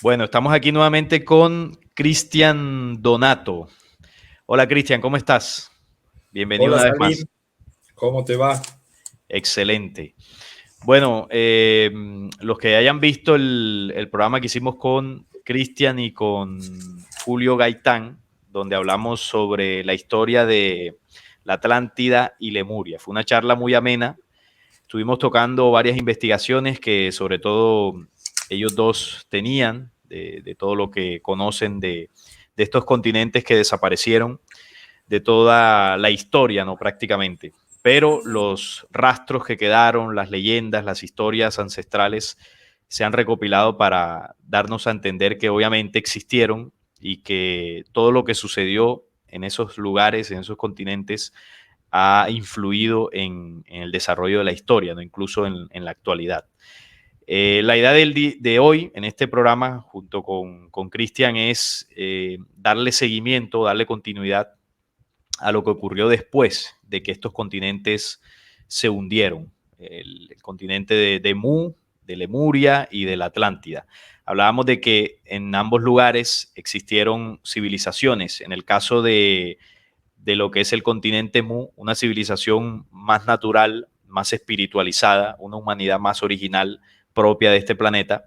Bueno, estamos aquí nuevamente con Cristian Donato. Hola Cristian, ¿cómo estás? Bienvenido Hola una vez más. Salim, ¿cómo te va? Excelente. Bueno, los que hayan visto el programa que hicimos con Cristian y con Julio Gaitán, donde hablamos sobre la historia de la Atlántida y Lemuria. Fue una charla muy amena. Estuvimos tocando varias investigaciones que sobre todo ellos dos tenían, de todo lo que conocen de estos continentes que desaparecieron, de toda la historia, ¿no? Prácticamente. Pero los rastros que quedaron, las leyendas, las historias ancestrales, se han recopilado para darnos a entender que obviamente existieron y que todo lo que sucedió en esos lugares, en esos continentes, ha influido en el desarrollo de la historia, ¿no? Incluso en la actualidad. La idea de hoy en este programa, junto con Cristian, es darle seguimiento, darle continuidad a lo que ocurrió después de que estos continentes se hundieron. El continente de Mu, de Lemuria y de la Atlántida. Hablábamos de que en ambos lugares existieron civilizaciones. En el caso de lo que es el continente Mu, una civilización más natural, más espiritualizada, una humanidad más original propia de este planeta.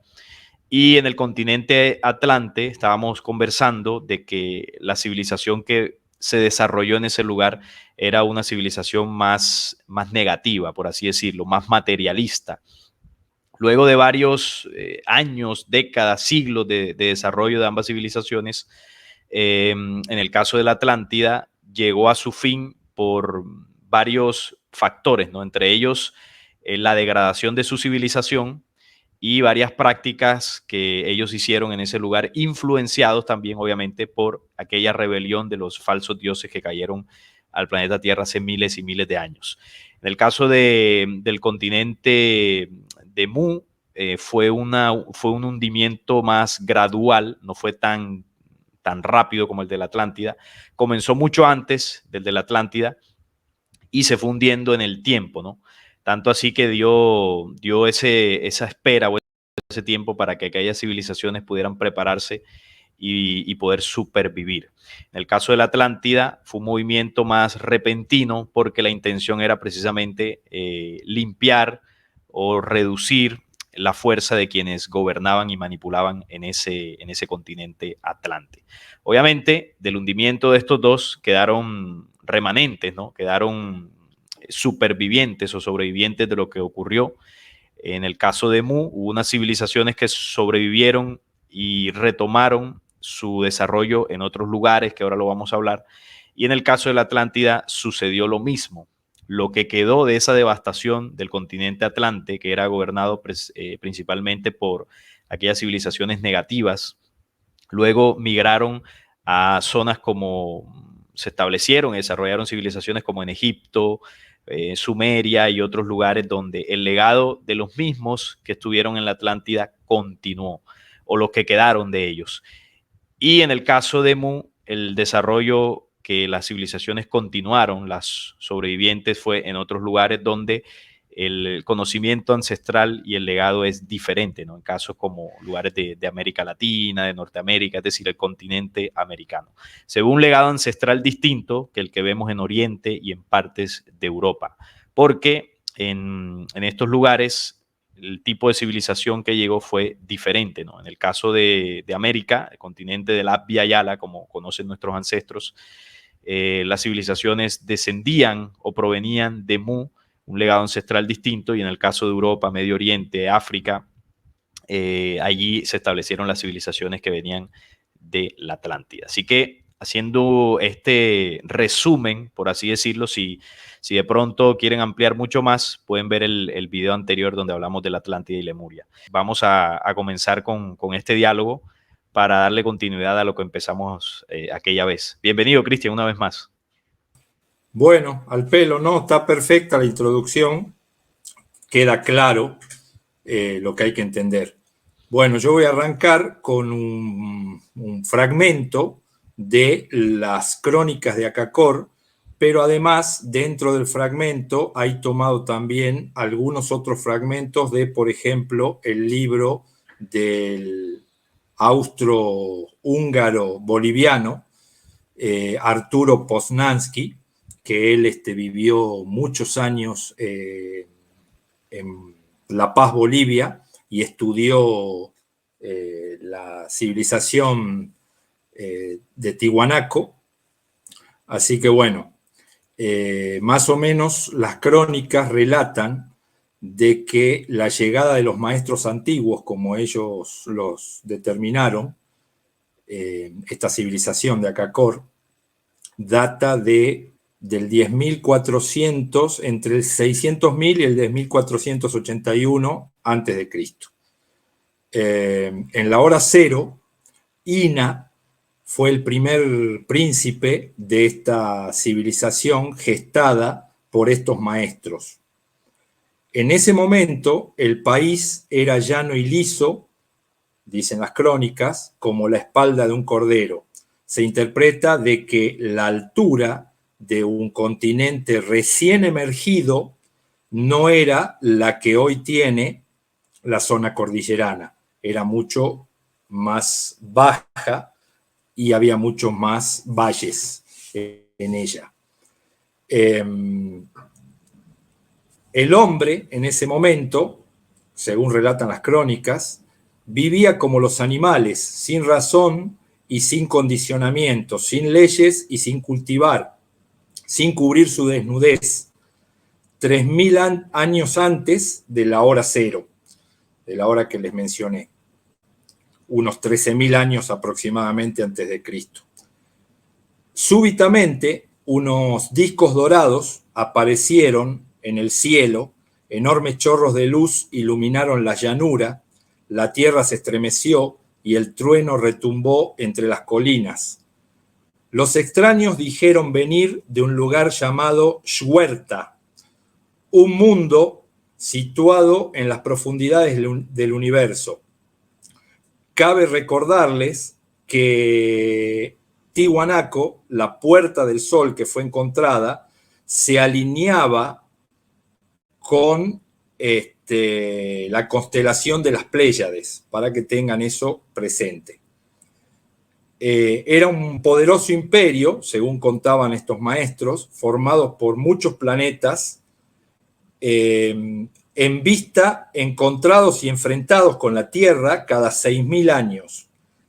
Y en el continente Atlante estábamos conversando de que la civilización que se desarrolló en ese lugar era una civilización más negativa, por así decirlo, más materialista. Luego de varios años, décadas, siglos de desarrollo de ambas civilizaciones, en el caso de la Atlántida, llegó a su fin por varios factores, ¿no? Entre ellos la degradación de su civilización y varias prácticas que ellos hicieron en ese lugar, influenciados también, obviamente, por aquella rebelión de los falsos dioses que cayeron al planeta Tierra hace miles y miles de años. En el caso del continente de Mu, fue un hundimiento más gradual, no fue tan rápido como el de la Atlántida. Comenzó mucho antes del de la Atlántida y se fue hundiendo en el tiempo, ¿no? Tanto así que dio esa espera o ese tiempo para que aquellas civilizaciones pudieran prepararse y poder supervivir. En el caso de la Atlántida fue un movimiento más repentino porque la intención era precisamente limpiar o reducir la fuerza de quienes gobernaban y manipulaban en ese continente atlante. Obviamente, del hundimiento de estos dos quedaron remanentes, ¿no? Quedaron supervivientes o sobrevivientes de lo que ocurrió. En el caso de Mu, hubo unas civilizaciones que sobrevivieron y retomaron su desarrollo en otros lugares, que ahora lo vamos a hablar. Y en el caso de la Atlántida sucedió lo mismo. Lo que quedó de esa devastación del continente Atlante, que era gobernado principalmente por aquellas civilizaciones negativas, luego migraron a zonas como se establecieron y desarrollaron civilizaciones como en Egipto, Sumeria y otros lugares donde el legado de los mismos que estuvieron en la Atlántida continuó, o los que quedaron de ellos. Y en el caso de Mu, el desarrollo que las civilizaciones continuaron, las sobrevivientes, fue en otros lugares donde el conocimiento ancestral y el legado es diferente, ¿no? En casos como lugares de América Latina, de Norteamérica, es decir, el continente americano. Se ve un legado ancestral distinto que el que vemos en Oriente y en partes de Europa, porque en estos lugares el tipo de civilización que llegó fue diferente, ¿no? En el caso de América, el continente del Abya Yala, como conocen nuestros ancestros, las civilizaciones descendían o provenían de Mu, un legado ancestral distinto, y en el caso de Europa, Medio Oriente, África, allí se establecieron las civilizaciones que venían de la Atlántida. Así que haciendo este resumen, por así decirlo, si de pronto quieren ampliar mucho más, pueden ver el video anterior donde hablamos de la Atlántida y Lemuria. Vamos a comenzar con este diálogo para darle continuidad a lo que empezamos aquella vez. Bienvenido, Cristian, una vez más. Bueno, al pelo, ¿no? Está perfecta la introducción, queda claro lo que hay que entender. Bueno, yo voy a arrancar con un fragmento de las crónicas de Acacor, pero además dentro del fragmento hay tomado también algunos otros fragmentos de, por ejemplo, el libro del austro-húngaro-boliviano, Arturo Poznański, que él vivió muchos años en La Paz, Bolivia, y estudió la civilización de Tiwanaku. Así que bueno, más o menos las crónicas relatan de que la llegada de los maestros antiguos, como ellos los determinaron, esta civilización de Akakor, data del 10.400, entre el 600.000 y el 10.481 antes de Cristo. En la hora cero, Ina fue el primer príncipe de esta civilización gestada por estos maestros. En ese momento, el país era llano y liso, dicen las crónicas, como la espalda de un cordero. Se interpreta de que la altura de un continente recién emergido no era la que hoy tiene la zona cordillerana, era mucho más baja y había muchos más valles en ella. El hombre en ese momento, según relatan las crónicas, vivía como los animales, sin razón y sin condicionamiento, sin leyes y sin cultivar, sin cubrir su desnudez, 3.000 años antes de la hora cero, de la hora que les mencioné, unos 13.000 años aproximadamente antes de Cristo. Súbitamente, unos discos dorados aparecieron en el cielo, enormes chorros de luz iluminaron la llanura, la tierra se estremeció y el trueno retumbó entre las colinas. Los extraños dijeron venir de un lugar llamado Xuerta, un mundo situado en las profundidades del universo. Cabe recordarles que Tiwanaku, la puerta del sol que fue encontrada, se alineaba con la constelación de las Pléyades, para que tengan eso presente. Era un poderoso imperio, según contaban estos maestros, formado por muchos planetas, en vista, encontrados y enfrentados con la Tierra cada 6.000 años,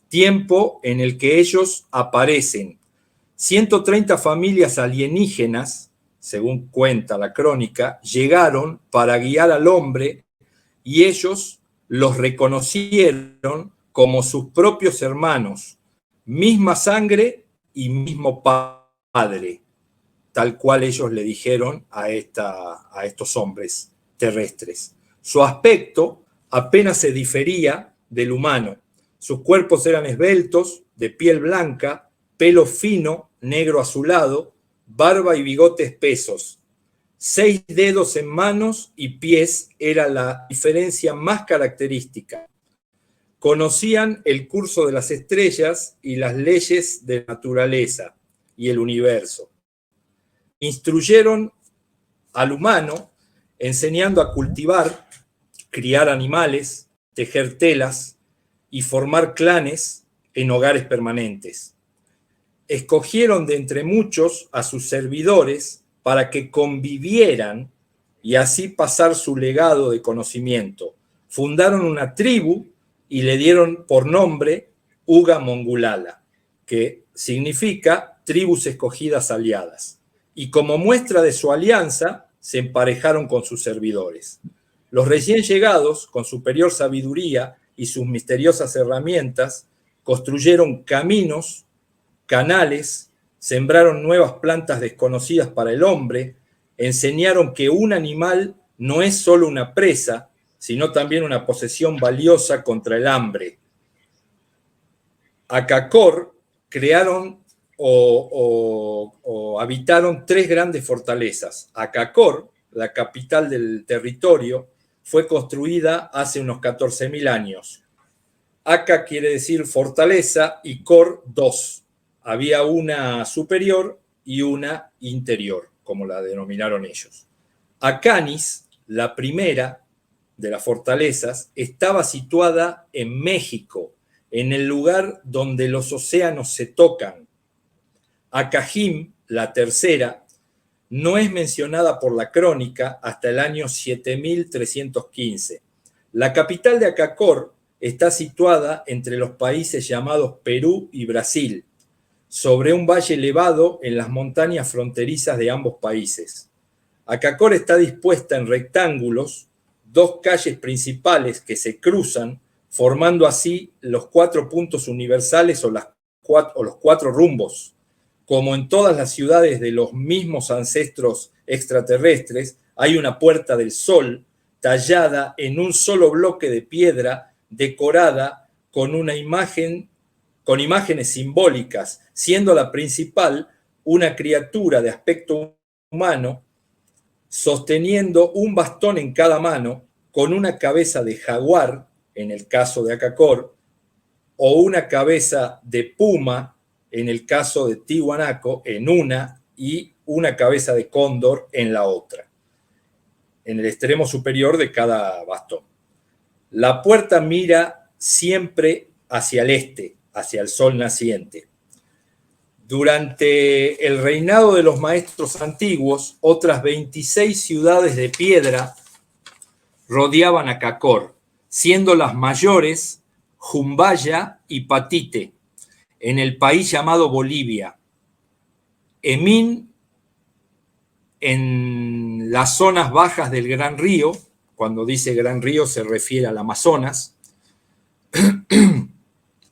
tiempo en el que ellos aparecen. 130 familias alienígenas, según cuenta la crónica, llegaron para guiar al hombre y ellos los reconocieron como sus propios hermanos, misma sangre y mismo padre, tal cual ellos le dijeron a estos hombres terrestres. Su aspecto apenas se difería del humano. Sus cuerpos eran esbeltos, de piel blanca, pelo fino, negro azulado, barba y bigote espesos. 6 dedos en manos y pies era la diferencia más característica. Conocían el curso de las estrellas y las leyes de la naturaleza y el universo. Instruyeron al humano enseñando a cultivar, criar animales, tejer telas y formar clanes en hogares permanentes. Escogieron de entre muchos a sus servidores para que convivieran y así pasar su legado de conocimiento. Fundaron una tribu y le dieron por nombre Uga Mongulala, que significa tribus escogidas aliadas. Y como muestra de su alianza, se emparejaron con sus servidores. Los recién llegados, con superior sabiduría y sus misteriosas herramientas, construyeron caminos, canales, sembraron nuevas plantas desconocidas para el hombre, enseñaron que un animal no es solo una presa, sino también una posesión valiosa contra el hambre. Akakor crearon o habitaron 3 grandes fortalezas. Akakor, la capital del territorio, fue construida hace unos 14.000 años. Aka quiere decir fortaleza y Kor 2. Había una superior y una interior, como la denominaron ellos. Akanis, la primera de las fortalezas, estaba situada en México, en el lugar donde los océanos se tocan. Acajim, la tercera, no es mencionada por la crónica hasta el año 7315. La capital de Acacor está situada entre los países llamados Perú y Brasil, sobre un valle elevado en las montañas fronterizas de ambos países. Acacor está dispuesta en rectángulos, dos calles principales que se cruzan, formando así los 4 puntos universales o los 4 rumbos. Como en todas las ciudades de los mismos ancestros extraterrestres, hay una puerta del sol tallada en un solo bloque de piedra, decorada con imágenes simbólicas, siendo la principal una criatura de aspecto humano sosteniendo un bastón en cada mano, con una cabeza de jaguar, en el caso de Acacor, o una cabeza de puma, en el caso de Tiwanaku, en una, y una cabeza de cóndor en la otra, en el extremo superior de cada bastón. La puerta mira siempre hacia el este, hacia el sol naciente. Durante el reinado de los maestros antiguos, otras 26 ciudades de piedra rodeaban a Acacor, siendo las mayores Jumbaya y Patite, en el país llamado Bolivia. Emín, en las zonas bajas del Gran Río, cuando dice Gran Río se refiere al Amazonas,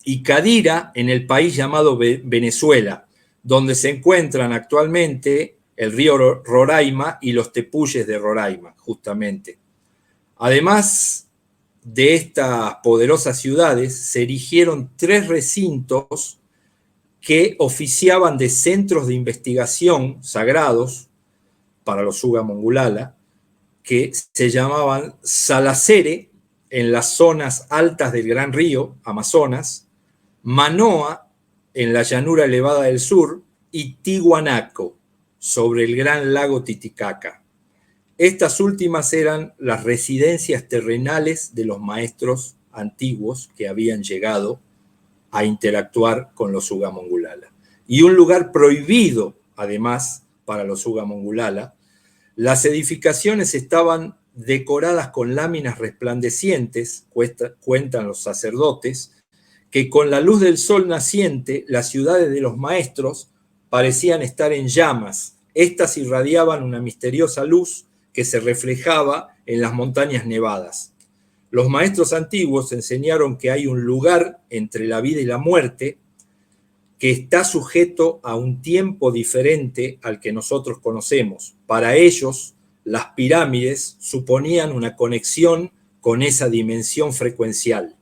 y Cadira, en el país llamado Venezuela, donde se encuentran actualmente el río Roraima y los tepuyes de Roraima, justamente. Además de estas poderosas ciudades, se erigieron 3 recintos que oficiaban de centros de investigación sagrados para los Ugamongulala, que se llamaban Salacere, en las zonas altas del Gran Río, Amazonas, Manoa, en la llanura elevada del sur, y Tiwanaku, sobre el gran lago Titicaca. Estas últimas eran las residencias terrenales de los maestros antiguos que habían llegado a interactuar con los Ugamongulala. Y un lugar prohibido, además, para los Ugamongulala. Las edificaciones estaban decoradas con láminas resplandecientes, cuentan los sacerdotes, que con la luz del sol naciente, las ciudades de los maestros parecían estar en llamas. Estas irradiaban una misteriosa luz que se reflejaba en las montañas nevadas. Los maestros antiguos enseñaron que hay un lugar entre la vida y la muerte que está sujeto a un tiempo diferente al que nosotros conocemos. Para ellos, las pirámides suponían una conexión con esa dimensión frecuencial.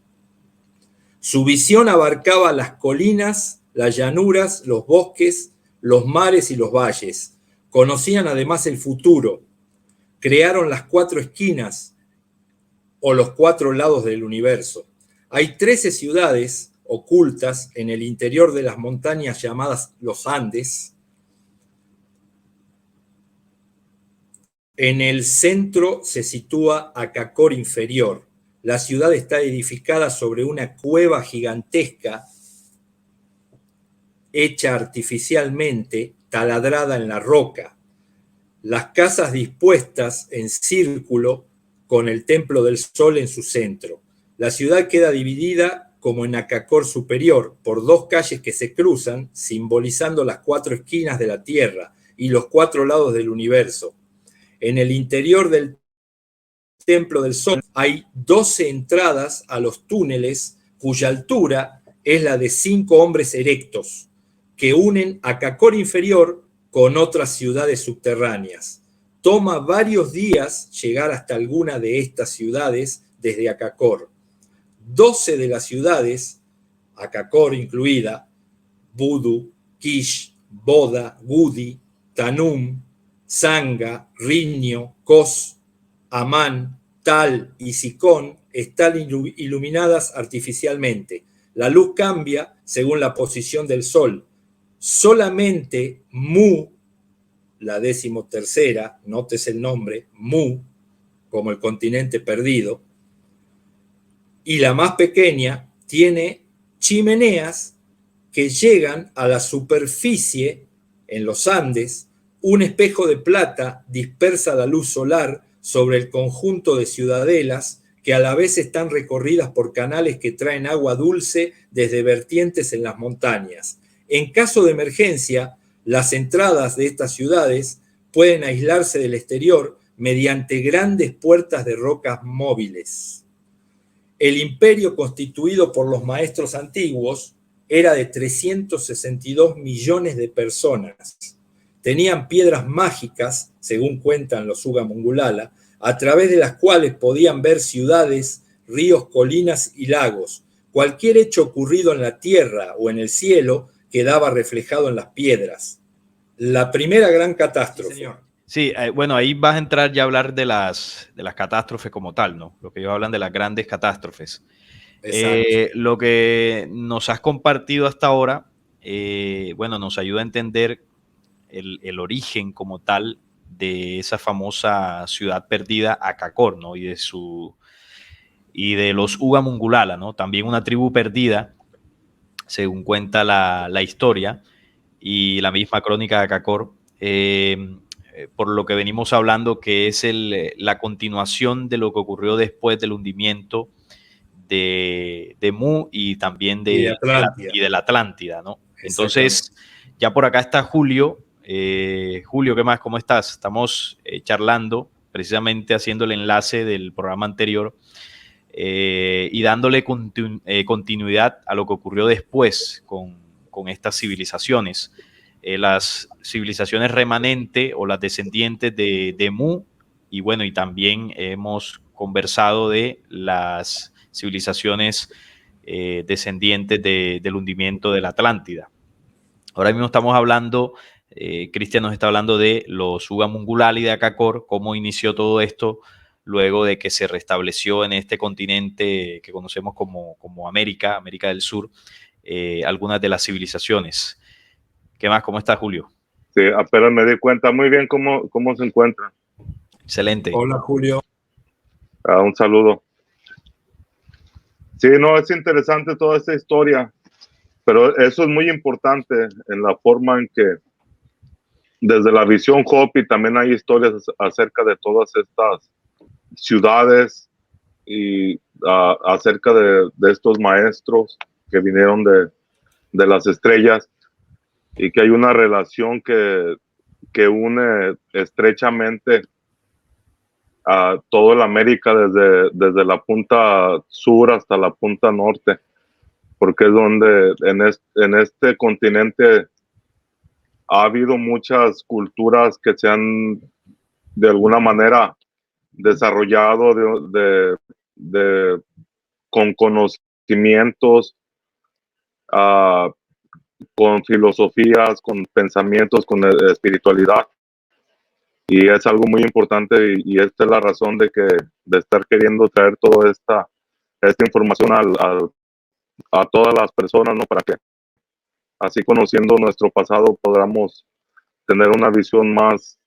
Su visión abarcaba las colinas, las llanuras, los bosques, los mares y los valles. Conocían además el futuro. Crearon las 4 esquinas o los 4 lados del universo. Hay 13 ciudades ocultas en el interior de las montañas llamadas los Andes. En el centro se sitúa Acacor Inferior. La ciudad está edificada sobre una cueva gigantesca hecha artificialmente, taladrada en la roca. Las casas dispuestas en círculo con el templo del sol en su centro. La ciudad queda dividida, como en Acacor Superior, por 2 calles que se cruzan, simbolizando las 4 esquinas de la tierra y los 4 lados del universo. En el interior del Templo del Sol hay 12 entradas a los túneles cuya altura es la de 5 hombres erectos que unen Acacor Inferior con otras ciudades subterráneas. Toma varios días llegar hasta alguna de estas ciudades desde Acacor. 12 de las ciudades, Acacor incluida, Budu, Kish, Boda, Gudi, Tanum, Sanga, Riño, Kos, Amán, Tal y Sicón están iluminadas artificialmente. La luz cambia según la posición del sol. Solamente Mu, la 13ª, notes el nombre, Mu, como el continente perdido, y la más pequeña tiene chimeneas que llegan a la superficie en los Andes. Un espejo de plata dispersa la luz solar sobre el conjunto de ciudadelas que a la vez están recorridas por canales que traen agua dulce desde vertientes en las montañas. En caso de emergencia, las entradas de estas ciudades pueden aislarse del exterior mediante grandes puertas de rocas móviles. El imperio constituido por los maestros antiguos era de 362 millones de personas. Tenían piedras mágicas, según cuentan los Ugamungulala, a través de las cuales podían ver ciudades, ríos, colinas y lagos. Cualquier hecho ocurrido en la tierra o en el cielo quedaba reflejado en las piedras. La primera gran catástrofe. Sí, señor. Sí, bueno, ahí vas a entrar ya a hablar de las catástrofes como tal, ¿no? Lo que ellos hablan de las grandes catástrofes. Lo que nos has compartido hasta ahora, bueno, nos ayuda a entender el origen como tal de esa famosa ciudad perdida, Acacor, ¿no? Y de los Ugamungulala, ¿no? También una tribu perdida, según cuenta la historia y la misma crónica de Acacor, por lo que venimos hablando, que es la continuación de lo que ocurrió después del hundimiento de Mu y también de la Atlántida, ¿no? Entonces, ya por acá está Julio. Julio, ¿qué más? ¿Cómo estás? Estamos charlando, precisamente haciendo el enlace del programa anterior y dándole continuidad a lo que ocurrió después con estas civilizaciones. Las civilizaciones remanentes o las descendientes de Mu, y bueno, y también hemos conversado de las civilizaciones descendientes del hundimiento de la Atlántida. Ahora mismo estamos hablando, Cristian nos está hablando de los Ugamungulala y de Acacor, cómo inició todo esto luego de que se restableció en este continente que conocemos como América del Sur, algunas de las civilizaciones. ¿Qué más? ¿Cómo está, Julio? Sí, apenas me di cuenta. Muy bien, ¿cómo se encuentra? Excelente. Hola, Julio. Un saludo. Sí, no, es interesante toda esta historia, pero eso es muy importante en la forma en que desde la visión Hopi también hay historias acerca de todas estas ciudades y acerca de estos maestros que vinieron de las estrellas, y que hay una relación que une estrechamente a toda la América desde la punta sur hasta la punta norte, porque es donde en este continente ha habido muchas culturas que se han de alguna manera desarrollado con conocimientos, con filosofías, con pensamientos, con espiritualidad. Y es algo muy importante, y esta es la razón de estar queriendo traer toda esta información a todas las personas, ¿no? Para que así, conociendo nuestro pasado, podamos tener una visión más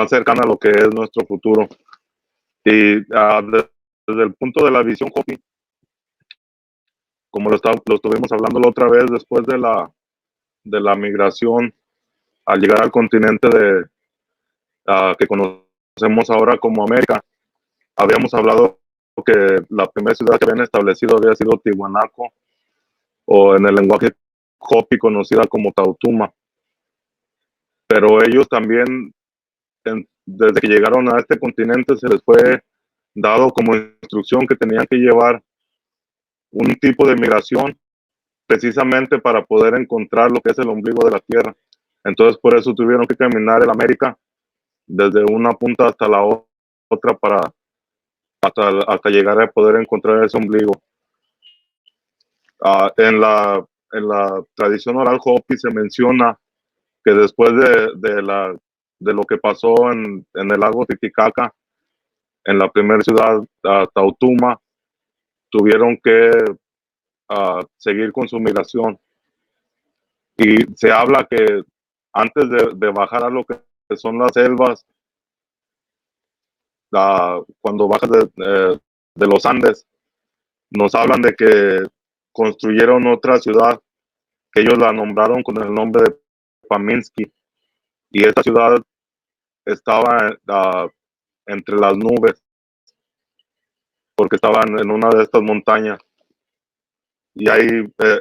cercana a lo que es nuestro futuro. Y desde el punto de la visión Hopi, como lo estuvimos hablando la otra vez, después de la migración, al llegar al continente que conocemos ahora como América, habíamos hablado que la primera ciudad que habían establecido había sido Tiwanaku, o en el lenguaje Hopi conocida como Tautuma. Pero ellos también, desde que llegaron a este continente, se les fue dado como instrucción que tenían que llevar un tipo de migración precisamente para poder encontrar lo que es el ombligo de la tierra. Entonces, por eso tuvieron que caminar en América desde una punta hasta la otra hasta llegar a poder encontrar ese ombligo. En la tradición oral Hopi se menciona que después de lo que pasó en el lago Titicaca, en la primera ciudad, Tautuma, tuvieron que seguir con su migración. Y se habla que antes de bajar a lo que son las selvas, cuando bajas de los Andes, nos hablan de que construyeron otra ciudad que ellos la nombraron con el nombre de Paminsky, y esta ciudad estaba entre las nubes porque estaban en una de estas montañas, y ahí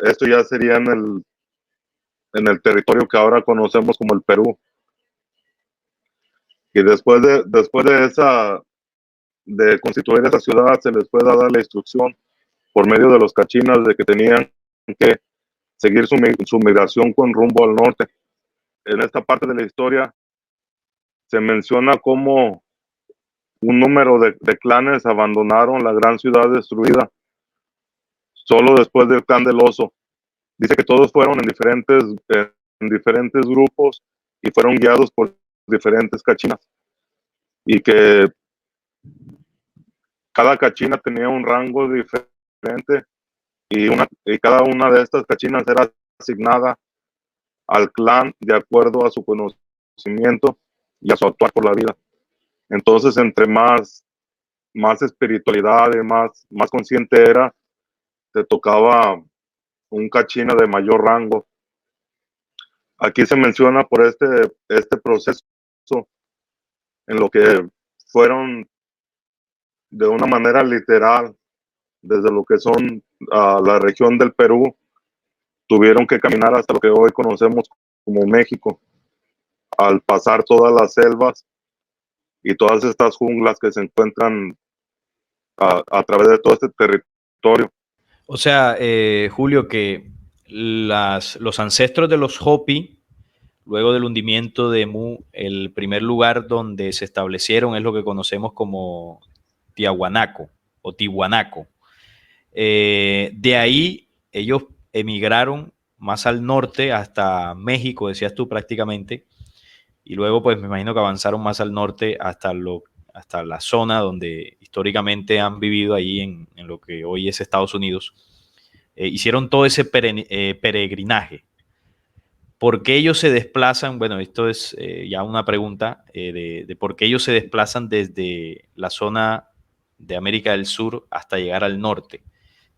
esto ya sería en el territorio que ahora conocemos como el Perú. Y después de constituir esa ciudad, se les fue dada la instrucción por medio de los cachinas de que tenían que seguir su migración con rumbo al norte. En esta parte de la historia se menciona cómo un número de clanes abandonaron la gran ciudad destruida solo después del clan del oso. Dice que todos fueron en diferentes grupos y fueron guiados por diferentes cachinas, y que cada cachina tenía un rango diferente, y cada una de estas cachinas era asignada al clan de acuerdo a su conocimiento y a su actuar por la vida. Entonces, entre más espiritualidad y más consciente era, te tocaba un cachina de mayor rango. Aquí se menciona por este proceso en lo que fueron de una manera literal, desde lo que son la región del Perú, tuvieron que caminar hasta lo que hoy conocemos como México, al pasar todas las selvas y todas estas junglas que se encuentran a través de todo este territorio. O sea, Julio, que los ancestros de los Hopi, luego del hundimiento de Mu, el primer lugar donde se establecieron es lo que conocemos como Tiahuanaco o Tihuanaco. De ahí ellos emigraron más al norte hasta México, decías tú prácticamente, y luego pues me imagino que avanzaron más al norte hasta la zona donde históricamente han vivido ahí en lo que hoy es Estados Unidos. Hicieron todo ese peregrinaje. ¿Por qué ellos se desplazan? Bueno, esto es ya una pregunta de por qué ellos se desplazan desde la zona de América del Sur hasta llegar al norte.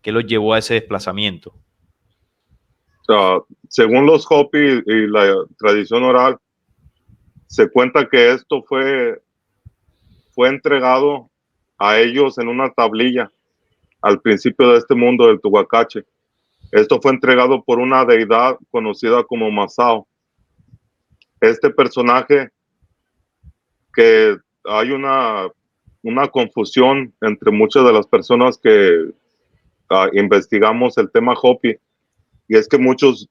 ¿Qué los llevó a ese desplazamiento? Según los Hopi y la tradición oral, se cuenta que esto fue entregado a ellos en una tablilla al principio de este mundo del Tuhuacache. Esto fue entregado por una deidad conocida como Masao. Este personaje, que hay una confusión entre muchas de las personas que investigamos el tema Hopi, y es que muchos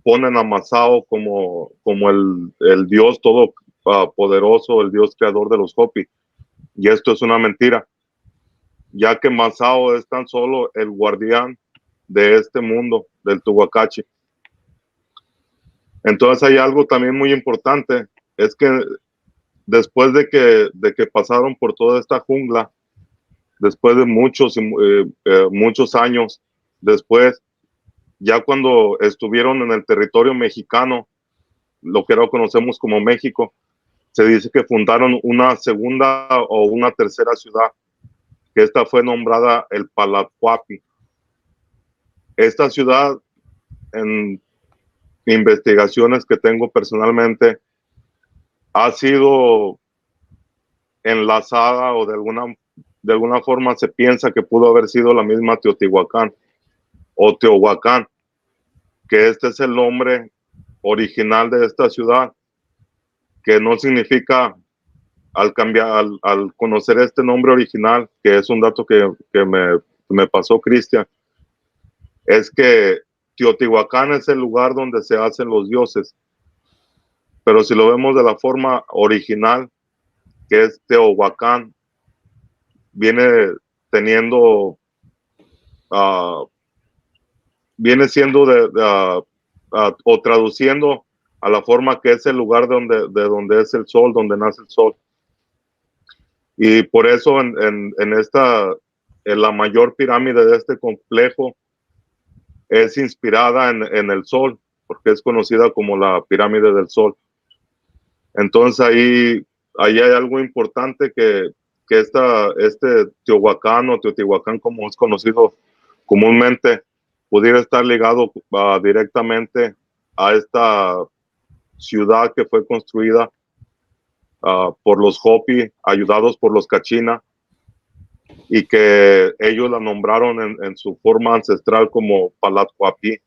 ponen a Masao como el dios todo poderoso, el dios creador de los Hopi, y esto es una mentira, ya que Masao es tan solo el guardián de este mundo del Tuhuacache. Entonces hay algo también muy importante, es que después de que pasaron por toda esta jungla, después de muchos años después, ya cuando estuvieron en el territorio mexicano, lo que ahora conocemos como México, se dice que fundaron una segunda o una tercera ciudad, que esta fue nombrada el Palacuapi. Esta ciudad, en investigaciones que tengo personalmente, ha sido enlazada, o de alguna forma se piensa que pudo haber sido la misma Teotihuacán o Teohuacán, que este es el nombre original de esta ciudad, que no significa, al conocer este nombre original, que es un dato que me pasó Cristian, es que Teotihuacán es el lugar donde se hacen los dioses, pero si lo vemos de la forma original, que es Teohuacán, viene teniendo, viene siendo o traduciendo a la forma que es el lugar de donde es el sol, donde nace el sol. Y por eso en la mayor pirámide de este complejo es inspirada en el sol, porque es conocida como la pirámide del sol. Entonces ahí hay algo importante, que que este Teotihuacán o Teotihuacán, como es conocido comúnmente, pudiera estar ligado directamente a esta ciudad que fue construida por los Hopi, ayudados por los Kachina, y que ellos la nombraron en su forma ancestral como Palathuapi,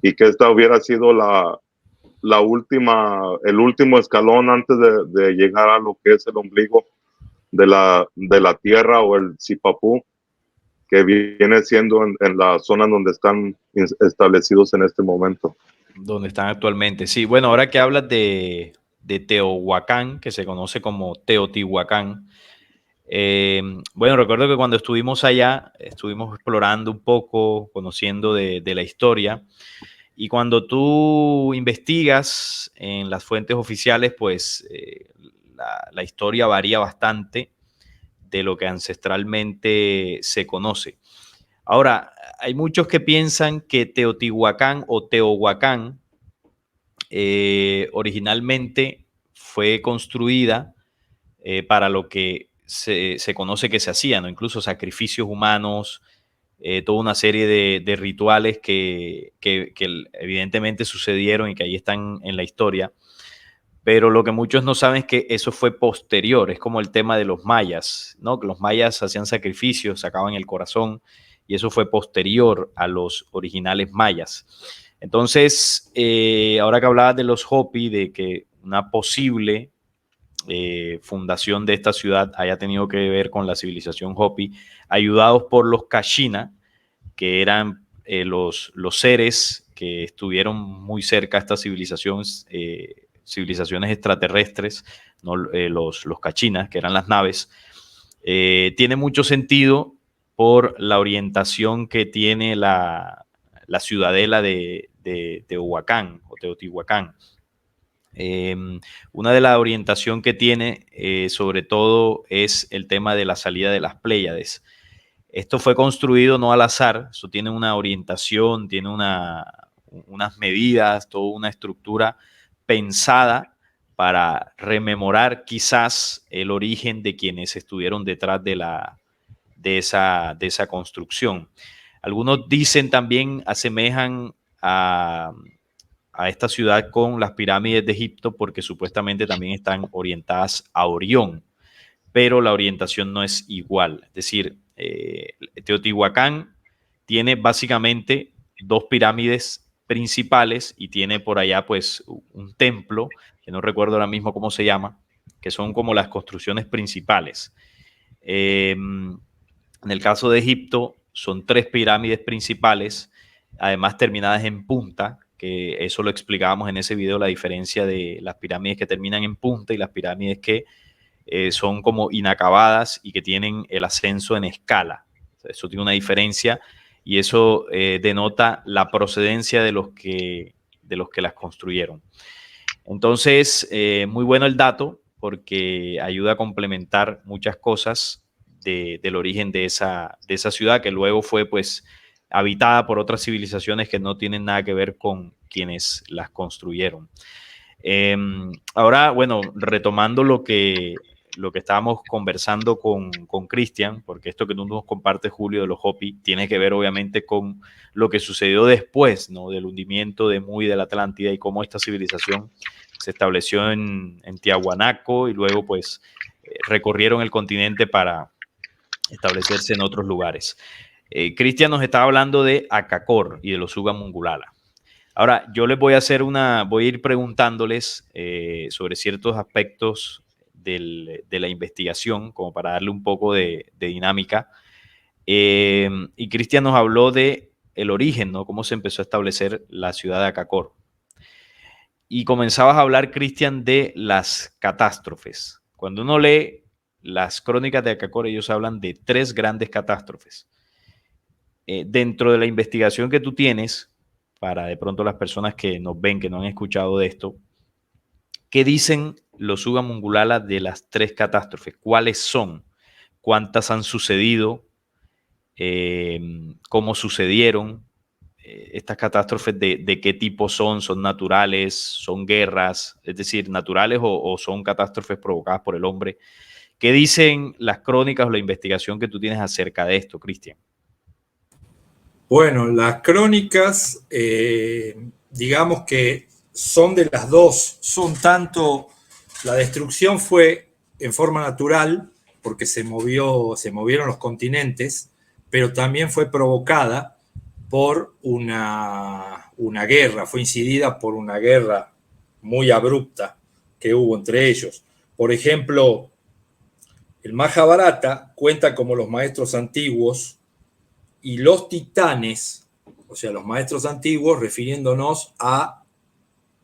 y que esta hubiera sido el último escalón antes de llegar a lo que es el ombligo de la tierra, o el Zipapú, que viene siendo en la zona donde están establecidos en este momento. Donde están actualmente. Sí, bueno, ahora que hablas de Teotihuacán, que se conoce como Teotihuacán, bueno, recuerdo que cuando estuvimos allá, estuvimos explorando un poco, conociendo de la historia, y cuando tú investigas en las fuentes oficiales, pues la historia varía bastante de lo que ancestralmente se conoce. Ahora, hay muchos que piensan que Teotihuacán o Teohuacán originalmente fue construida para lo que se conoce que se hacía, ¿no? Incluso sacrificios humanos, toda una serie de rituales que evidentemente sucedieron y que ahí están en la historia. Pero lo que muchos no saben es que eso fue posterior, es como el tema de los mayas, ¿no? Que los mayas hacían sacrificios, sacaban el corazón, y eso fue posterior a los originales mayas. Entonces, ahora que hablabas de los Hopi, de que una posible fundación de esta ciudad haya tenido que ver con la civilización Hopi, ayudados por los Kachina, que eran los seres que estuvieron muy cerca a estas civilizaciones extraterrestres, ¿no? Los Kachinas, que eran las naves, tiene mucho sentido por la orientación que tiene la ciudadela de Teotihuacán o Teotihuacán. Una de las orientación que tiene, sobre todo, es el tema de la salida de las Pléyades. Esto fue construido no al azar, eso tiene una orientación, tiene unas medidas, toda una estructura pensada para rememorar quizás el origen de quienes estuvieron detrás de esa construcción. Algunos dicen también, asemejan a esta ciudad con las pirámides de Egipto, porque supuestamente también están orientadas a Orión, pero la orientación no es igual. Es decir, Teotihuacán tiene básicamente dos pirámides principales y tiene por allá pues un templo, que no recuerdo ahora mismo cómo se llama, que son como las construcciones principales. En el caso de Egipto son tres pirámides principales, además terminadas en punta, que eso lo explicábamos en ese video, la diferencia de las pirámides que terminan en punta y las pirámides que son como inacabadas y que tienen el ascenso en escala. O sea, eso tiene una diferencia y eso denota la procedencia de los que las construyeron. Entonces, muy bueno el dato porque ayuda a complementar muchas cosas del origen de esa ciudad, que luego fue pues habitada por otras civilizaciones que no tienen nada que ver con quienes las construyeron. Ahora, bueno, retomando lo que estábamos conversando con Cristian, porque esto que tú nos compartes, Julio, de los Hopi, tiene que ver obviamente con lo que sucedió después, ¿no? Del hundimiento de Muy de la Atlántida y cómo esta civilización se estableció en Tiahuanaco y luego pues recorrieron el continente para establecerse en otros lugares. Cristian nos estaba hablando de Acacor y de los Ugamungulala. Ahora, yo les voy a ir preguntándoles sobre ciertos aspectos de la investigación, como para darle un poco de dinámica. Y Cristian nos habló de el origen, ¿no? Cómo se empezó a establecer la ciudad de Acacor. Y comenzabas a hablar, Cristian, de las catástrofes. Cuando uno lee las crónicas de Acacor, ellos hablan de 3 grandes catástrofes. Dentro de la investigación que tú tienes, para de pronto las personas que nos ven, que no han escuchado de esto, ¿qué dicen los Ugamungulala de las 3 catástrofes? ¿Cuáles son? ¿Cuántas han sucedido? ¿Cómo sucedieron? Estas catástrofes, ¿de qué tipo son? ¿Son naturales? ¿Son guerras? Es decir, naturales o son catástrofes provocadas por el hombre. ¿Qué dicen las crónicas o la investigación que tú tienes acerca de esto, Cristian? Bueno, las crónicas, digamos que son de las dos, son tanto, la destrucción fue en forma natural, porque se movieron los continentes, pero también fue provocada por una guerra, fue incidida por una guerra muy abrupta que hubo entre ellos. Por ejemplo, el Mahabharata cuenta como los maestros antiguos y los titanes, o sea, los maestros antiguos, refiriéndonos a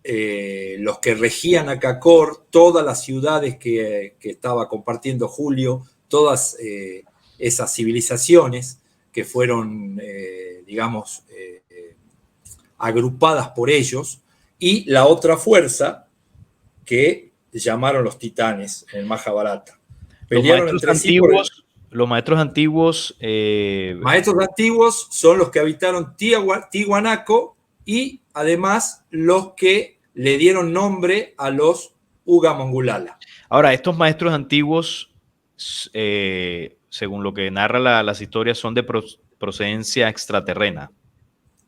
los que regían a Kakor, todas las ciudades que estaba compartiendo Julio, todas esas civilizaciones que fueron, digamos, agrupadas por ellos, y la otra fuerza que llamaron los titanes en el Mahabharata. Pelearon entre sí por los maestros antiguos. Maestros antiguos son los que habitaron Tiwanaku y además los que le dieron nombre a los Uga Mongulala. Ahora, estos maestros antiguos, según lo que narra las historias, son de procedencia extraterrena.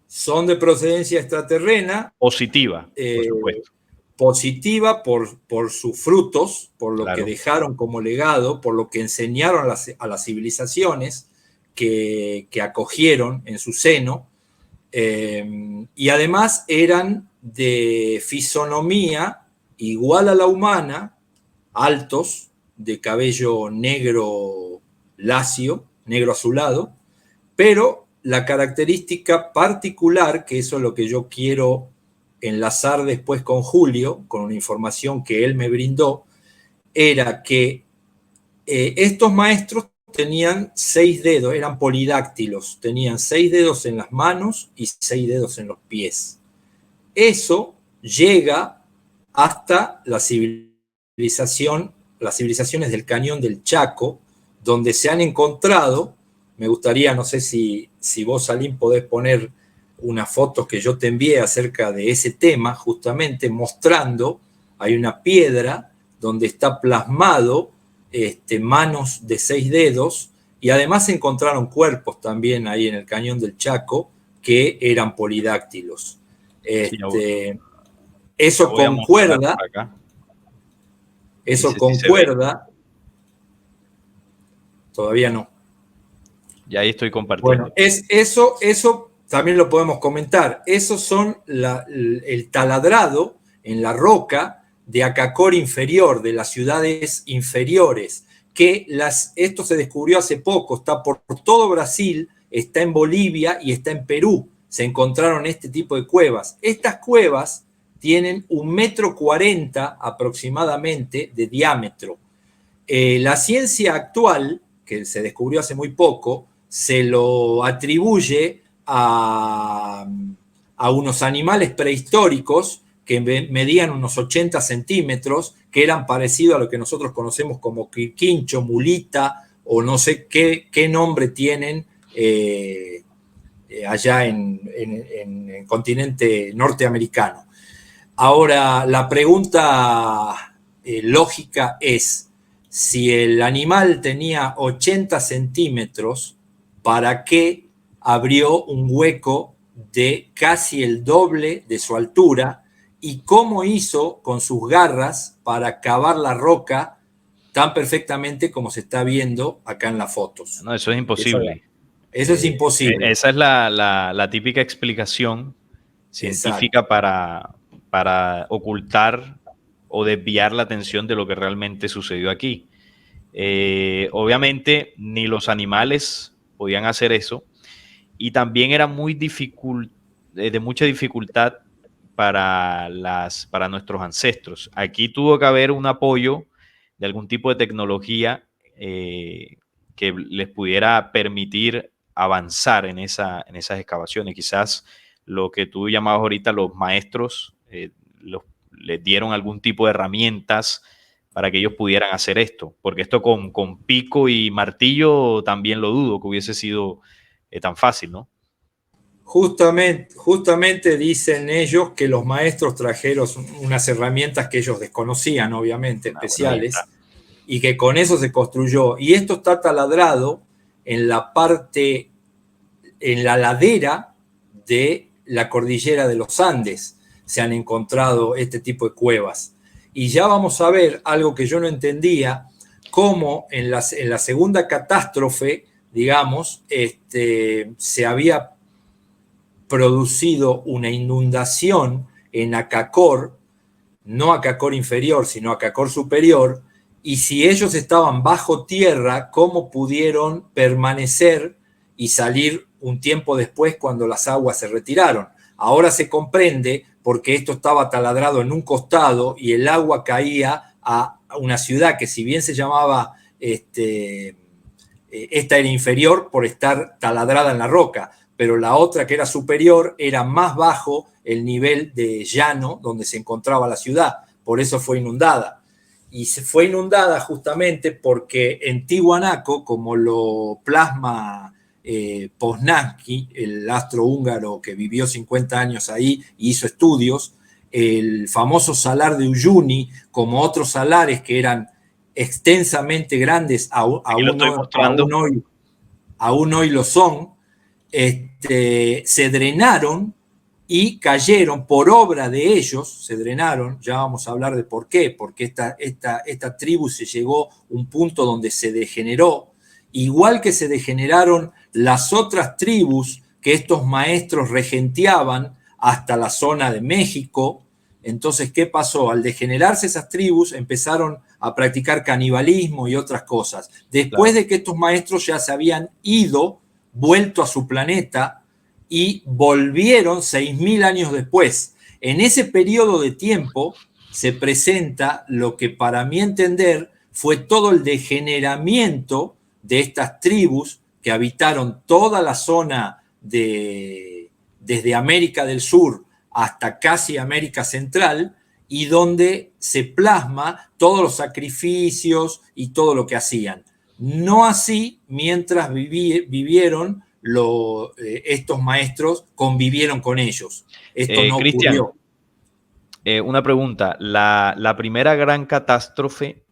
Son de procedencia extraterrena. Positiva, por supuesto. Positiva por sus frutos, por lo que dejaron como legado, por lo que enseñaron a las civilizaciones que acogieron en su seno, y además eran de fisonomía igual a la humana, altos, de cabello negro lacio, negro azulado, pero la característica particular, que eso es lo que yo quiero enlazar después con Julio, con una información que él me brindó, era que estos maestros tenían 6 dedos, eran polidáctilos, tenían 6 dedos en las manos y 6 dedos en los pies. Eso llega hasta las civilizaciones del Cañón del Chaco, donde se han encontrado, me gustaría, no sé si vos, Salim, podés poner unas fotos que yo te envié acerca de ese tema, justamente mostrando, hay una piedra donde está plasmado manos de 6 dedos, y además se encontraron cuerpos también ahí en el Cañón del Chaco que eran polidáctilos. Eso concuerda. Eso concuerda. Todavía no. Y ahí estoy compartiendo. Bueno, eso también lo podemos comentar. Esos son el taladrado en la roca de Akakor inferior, de las ciudades inferiores, que esto se descubrió hace poco, está por todo Brasil, está en Bolivia y está en Perú. Se encontraron este tipo de cuevas. Estas cuevas tienen 1,40 m aproximadamente de diámetro. La ciencia actual, que se descubrió hace muy poco, se lo atribuye a unos animales prehistóricos que medían unos 80 centímetros, que eran parecidos a lo que nosotros conocemos como quirquincho, mulita, o no sé qué nombre tienen allá en el continente norteamericano. Ahora, la pregunta lógica es, si el animal tenía 80 centímetros, ¿para qué abrió un hueco de casi el doble de su altura? ¿Y cómo hizo con sus garras para cavar la roca tan perfectamente como se está viendo acá en las fotos? No, eso es imposible. Eso es imposible. Esa es la típica explicación científica para ocultar o desviar la atención de lo que realmente sucedió aquí. Obviamente, ni los animales podían hacer eso, y también era de mucha dificultad para nuestros ancestros. Aquí tuvo que haber un apoyo de algún tipo de tecnología que les pudiera permitir avanzar en esas excavaciones. Quizás lo que tú llamabas ahorita los maestros les dieron algún tipo de herramientas para que ellos pudieran hacer esto, porque esto con pico y martillo también lo dudo que hubiese sido tan fácil, ¿no? Justamente dicen ellos que los maestros trajeron unas herramientas que ellos desconocían, obviamente, especiales, y que con eso se construyó. Y esto está taladrado en la parte, en la ladera de la cordillera de los Andes. Se han encontrado este tipo de cuevas. Y ya vamos a ver algo que yo no entendía, cómo en la segunda catástrofe, digamos, se había producido una inundación en Acacor, no Acacor inferior, sino Acacor superior, y si ellos estaban bajo tierra, ¿cómo pudieron permanecer y salir un tiempo después cuando las aguas se retiraron? Ahora se comprende porque esto estaba taladrado en un costado y el agua caía a una ciudad que, si bien se llamaba, esta era inferior por estar taladrada en la roca, pero la otra, que era superior, era más bajo el nivel de llano donde se encontraba la ciudad, por eso fue inundada. Y se fue inundada justamente porque en Tiwanaku, como lo plasma Poznański, el astro húngaro que vivió 50 años ahí y hizo estudios, el famoso salar de Uyuni, como otros salares que eran extensamente grandes, aún hoy lo son, se drenaron y cayeron por obra de ellos, se drenaron, ya vamos a hablar de por qué, porque esta tribu se llegó a un punto donde se degeneró, igual que se degeneraron las otras tribus que estos maestros regenteaban hasta la zona de México. Entonces, ¿qué pasó? Al degenerarse esas tribus, empezaron a practicar canibalismo y otras cosas. Después de que estos maestros ya se habían ido, vuelto a su planeta, y volvieron 6.000 años después. En ese periodo de tiempo se presenta lo que, para mi entender, fue todo el degeneramiento de estas tribus que habitaron toda la zona desde América del Sur hasta casi América Central, y donde se plasma todos los sacrificios y todo lo que hacían. No así mientras vivieron estos maestros, convivieron con ellos. Esto no ocurrió. Una pregunta. La primera gran catástrofe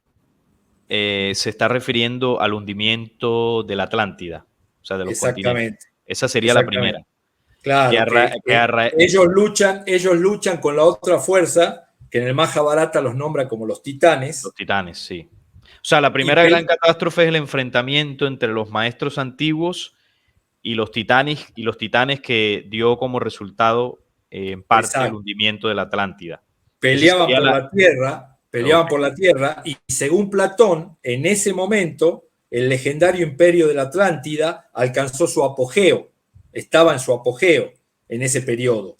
se está refiriendo al hundimiento de la Atlántida, o sea, de los continentes. Esa sería la primera. Claro, ellos luchan con la otra fuerza, que en el Majábharata los nombra como los titanes. Los titanes, sí. O sea, la primera gran catástrofe es el enfrentamiento entre los maestros antiguos y los titanes que dio como resultado en parte el hundimiento de la Atlántida. Peleaban por la tierra, y según Platón, en ese momento el legendario imperio de la Atlántida alcanzó su apogeo, estaba en su apogeo en ese periodo.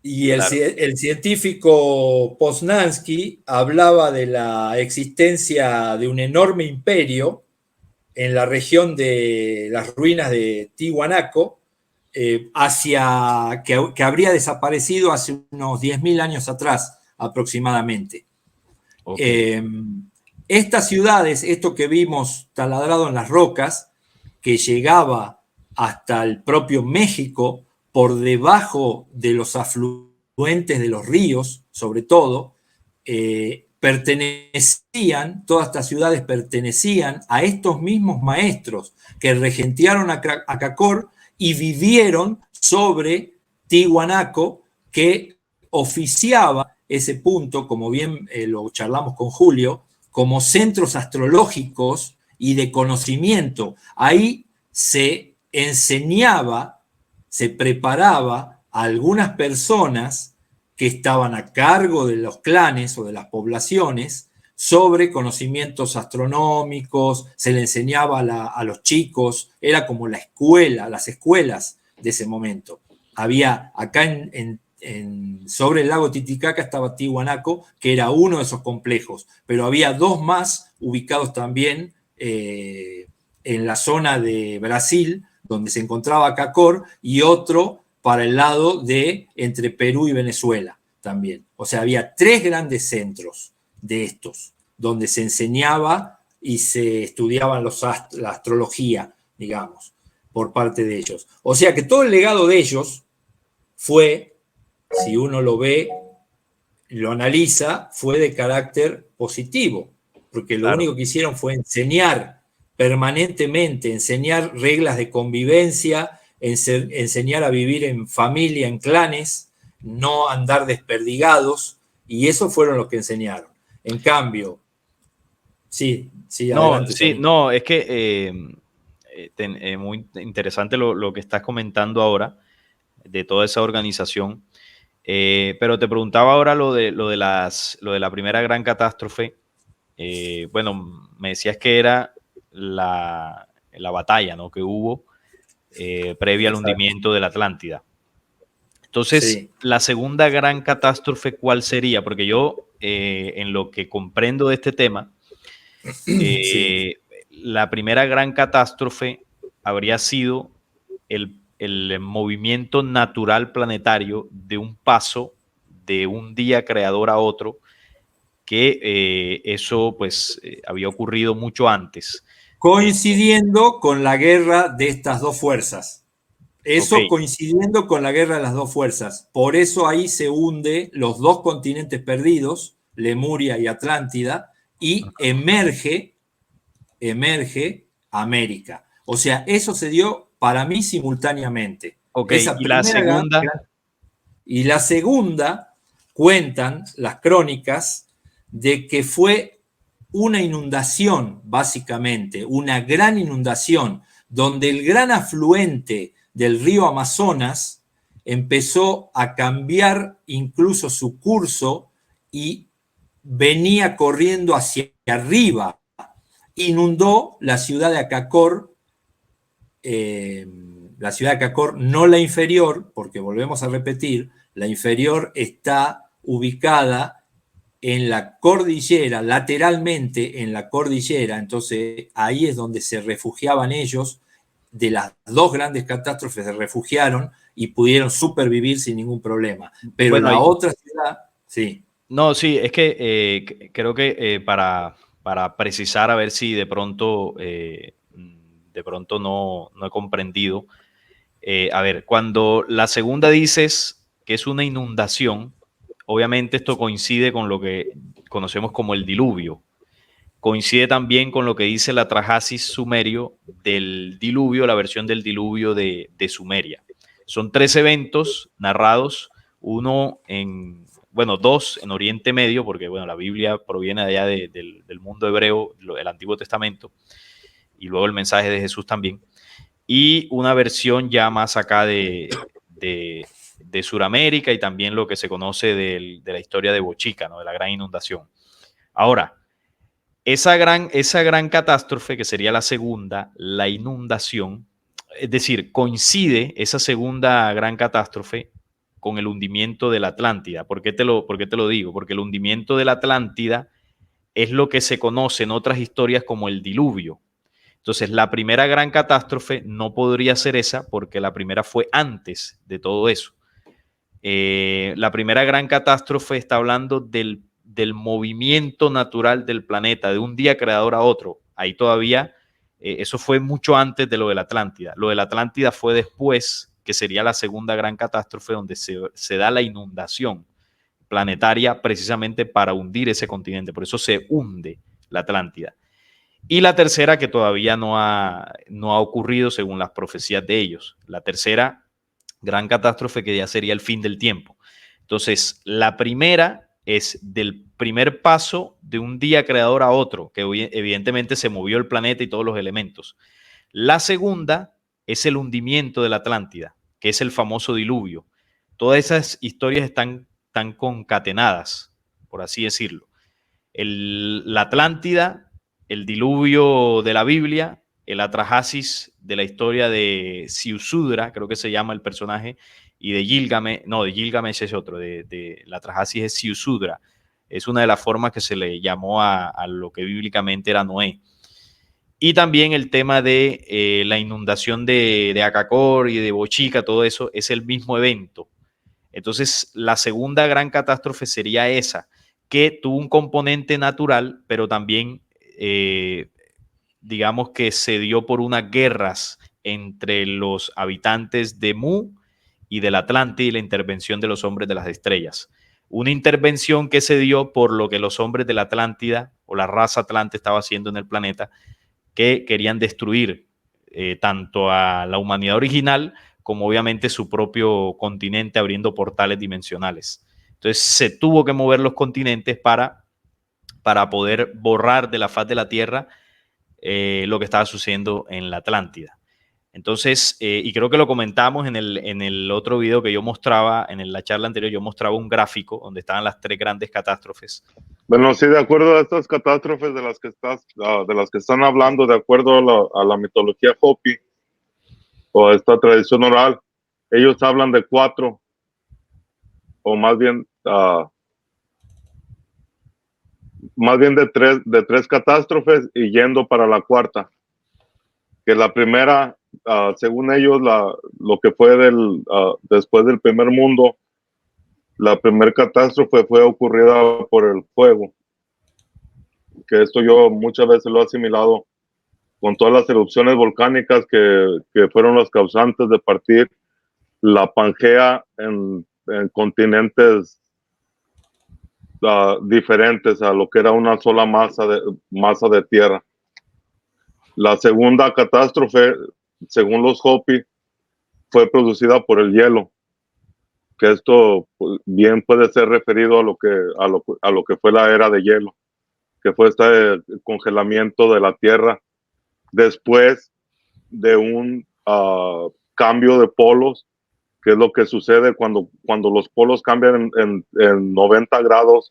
Y el científico Poznański hablaba de la existencia de un enorme imperio en la región de las ruinas de Tiwanaku, que habría desaparecido hace unos 10.000 años atrás aproximadamente. Okay. Estas ciudades, esto que vimos taladrado en las rocas, que llegaba hasta el propio México, por debajo de los afluentes de los ríos, sobre todo, todas estas ciudades pertenecían a estos mismos maestros que regentearon a Acacor y vivieron sobre Tiwanaku, que oficiaba ese punto, como bien lo charlamos con Julio, como centros astrológicos y de conocimiento. Ahí se enseñaba, se preparaba a algunas personas que estaban a cargo de los clanes o de las poblaciones sobre conocimientos astronómicos, se le enseñaba a los chicos, era como la escuela, las escuelas de ese momento. Había acá sobre el lago Titicaca estaba Tiwanaku, que era uno de esos complejos, pero había dos más ubicados también en la zona de Brasil, donde se encontraba Acacor, y otro para el lado de entre Perú y Venezuela también. O sea, había 3 grandes centros de estos, donde se enseñaba y se estudiaban la astrología, digamos, por parte de ellos. O sea que todo el legado de ellos fue, si uno lo ve, lo analiza, fue de carácter positivo. porque lo Claro. único que hicieron fue enseñar permanentemente, enseñar reglas de convivencia, enseñar a vivir en familia, en clanes, no andar desperdigados, y eso fueron los que enseñaron. En cambio, sí, No, adelante, sí, Sonny. no, es que muy interesante lo que estás comentando ahora de toda esa organización. Pero te preguntaba ahora lo de la primera gran catástrofe. Bueno, me decías que era la batalla, ¿no?, que hubo previa al Exacto. hundimiento de la Atlántida. Entonces, Sí. la segunda gran catástrofe, ¿cuál sería? Porque yo, en lo que comprendo de este tema, Sí. la primera gran catástrofe habría sido el movimiento natural planetario de un paso de un día creador a otro, que eso pues había ocurrido mucho antes. Coincidiendo con la guerra de estas dos fuerzas. Ok, Eso coincidiendo con la guerra de las dos fuerzas. Por eso ahí se hunde los dos continentes perdidos, Lemuria y Atlántida, y emerge América. O sea, eso se dio para mí simultáneamente. ok, Esa y la primera segunda, y la segunda, cuentan las crónicas de que fue una inundación, básicamente, una gran inundación, donde el gran afluente del río Amazonas empezó a cambiar incluso su curso y venía corriendo hacia arriba. Inundó la ciudad de Acacor, no la inferior, porque volvemos a repetir, la inferior está ubicada en la cordillera, lateralmente en la cordillera, entonces ahí es donde se refugiaban ellos. De las dos grandes catástrofes se refugiaron y pudieron supervivir sin ningún problema. Pero bueno, la otra ciudad, sí. no, sí, es que creo que para precisar, a ver si de pronto no he comprendido. A ver, cuando la segunda dices que es una inundación, obviamente esto coincide con lo que conocemos como el diluvio. Coincide también con lo que dice la Trajasis sumerio del diluvio, la versión del diluvio de Sumeria. Son 3 eventos narrados, dos en Oriente Medio, porque bueno, la Biblia proviene de allá del mundo hebreo, el Antiguo Testamento, y luego el mensaje de Jesús también, y una versión ya más acá de Sudamérica, y también lo que se conoce de la historia de Bochica, ¿no?, de la gran inundación. Ahora, esa gran catástrofe, que sería la segunda, la inundación, es decir, coincide esa segunda gran catástrofe con el hundimiento de la Atlántida. ¿Por qué te lo digo? Porque el hundimiento de la Atlántida es lo que se conoce en otras historias como el diluvio. Entonces, la primera gran catástrofe no podría ser esa, porque la primera fue antes de todo eso. La primera gran catástrofe está hablando del movimiento natural del planeta, de un día creador a otro. Ahí todavía, eso fue mucho antes de lo de la Atlántida. Lo de la Atlántida fue después, que sería la segunda gran catástrofe, donde se da la inundación planetaria precisamente para hundir ese continente. Por eso se hunde la Atlántida. Y la tercera, que todavía no ha ocurrido según las profecías de ellos. La tercera gran catástrofe, que ya sería el fin del tiempo. Entonces, la primera es del primer paso de un día creador a otro, que evidentemente se movió el planeta y todos los elementos. La segunda es el hundimiento de la Atlántida, que es el famoso diluvio. Todas esas historias están tan concatenadas, por así decirlo. La Atlántida, el diluvio de la Biblia, el Atrahasis de la historia de Ziusudra, creo que se llama el personaje, y de Gilgamesh es otro, de la Atrahasis es Ziusudra. Es una de las formas que se le llamó a lo que bíblicamente era Noé. Y también el tema de la inundación de Acacor y de Bochica, todo eso es el mismo evento. Entonces, la segunda gran catástrofe sería esa, que tuvo un componente natural, pero también, digamos que se dio por unas guerras entre los habitantes de Mu y del Atlántida y la intervención de los hombres de las estrellas. Una intervención que se dio por lo que los hombres de la Atlántida o la raza atlante estaba haciendo en el planeta, que querían destruir tanto a la humanidad original como obviamente su propio continente, abriendo portales dimensionales. Entonces se tuvo que mover los continentes para poder borrar de la faz de la Tierra lo que estaba sucediendo en la Atlántida. Entonces, y creo que lo comentamos en el otro video que yo mostraba, en la charla anterior, yo mostraba un gráfico donde estaban las 3 grandes catástrofes. Bueno, sí, de acuerdo a estas catástrofes de las que están hablando, de acuerdo a la mitología Hopi o a esta tradición oral, ellos hablan de 4, o más bien de tres catástrofes y yendo para la cuarta. Que la primera, según ellos, lo que fue después del primer mundo, la primera catástrofe fue ocurrida por el fuego. Que esto yo muchas veces lo he asimilado con todas las erupciones volcánicas que fueron las causantes de partir la Pangea en continentes diferentes a lo que era una sola masa de tierra. La segunda catástrofe, según los Hopi, fue producida por el hielo, que esto bien puede ser referido a lo que fue la era de hielo, que fue este congelamiento de la tierra después de un cambio de polos, que es lo que sucede cuando los polos cambian en 90 grados,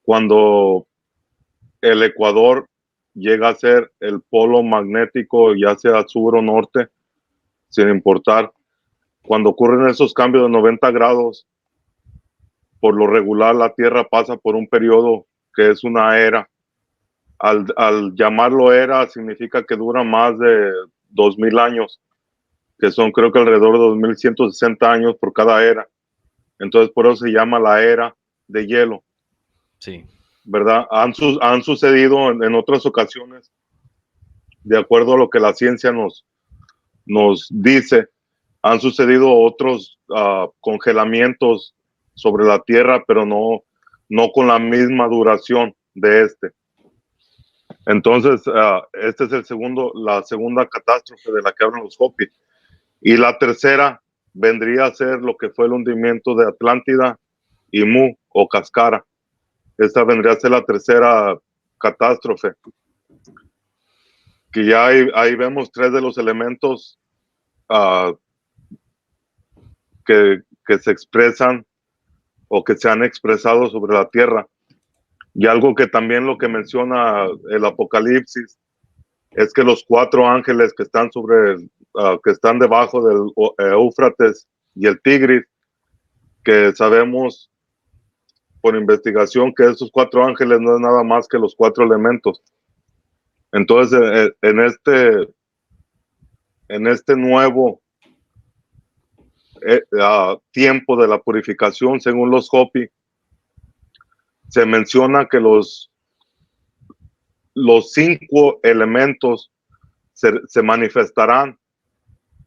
cuando el Ecuador llega a ser el polo magnético, ya sea sur o norte, sin importar. Cuando ocurren esos cambios de 90 grados, por lo regular la Tierra pasa por un periodo que es una era. Al llamarlo era, significa que dura más de 2000 años, que son creo que alrededor de 2160 años por cada era. Entonces por eso se llama la era de hielo. Sí. ¿Verdad? Han sucedido en otras ocasiones, de acuerdo a lo que la ciencia nos dice, han sucedido otros congelamientos sobre la Tierra, pero no con la misma duración de este. Entonces, este es la segunda catástrofe de la que hablan los Hopi. Y la tercera vendría a ser lo que fue el hundimiento de Atlántida y Mu o Cascara. Esta vendría a ser la tercera catástrofe. Que ya ahí vemos 3 de los elementos que se expresan o que se han expresado sobre la Tierra. Y algo que también lo que menciona el Apocalipsis es que los 4 ángeles que están que están debajo del Éufrates y el Tigris, que sabemos por investigación que esos 4 ángeles no es nada más que los 4 elementos. Entonces, en este nuevo tiempo de la purificación, según los Hopi, se menciona que los 5 elementos se manifestarán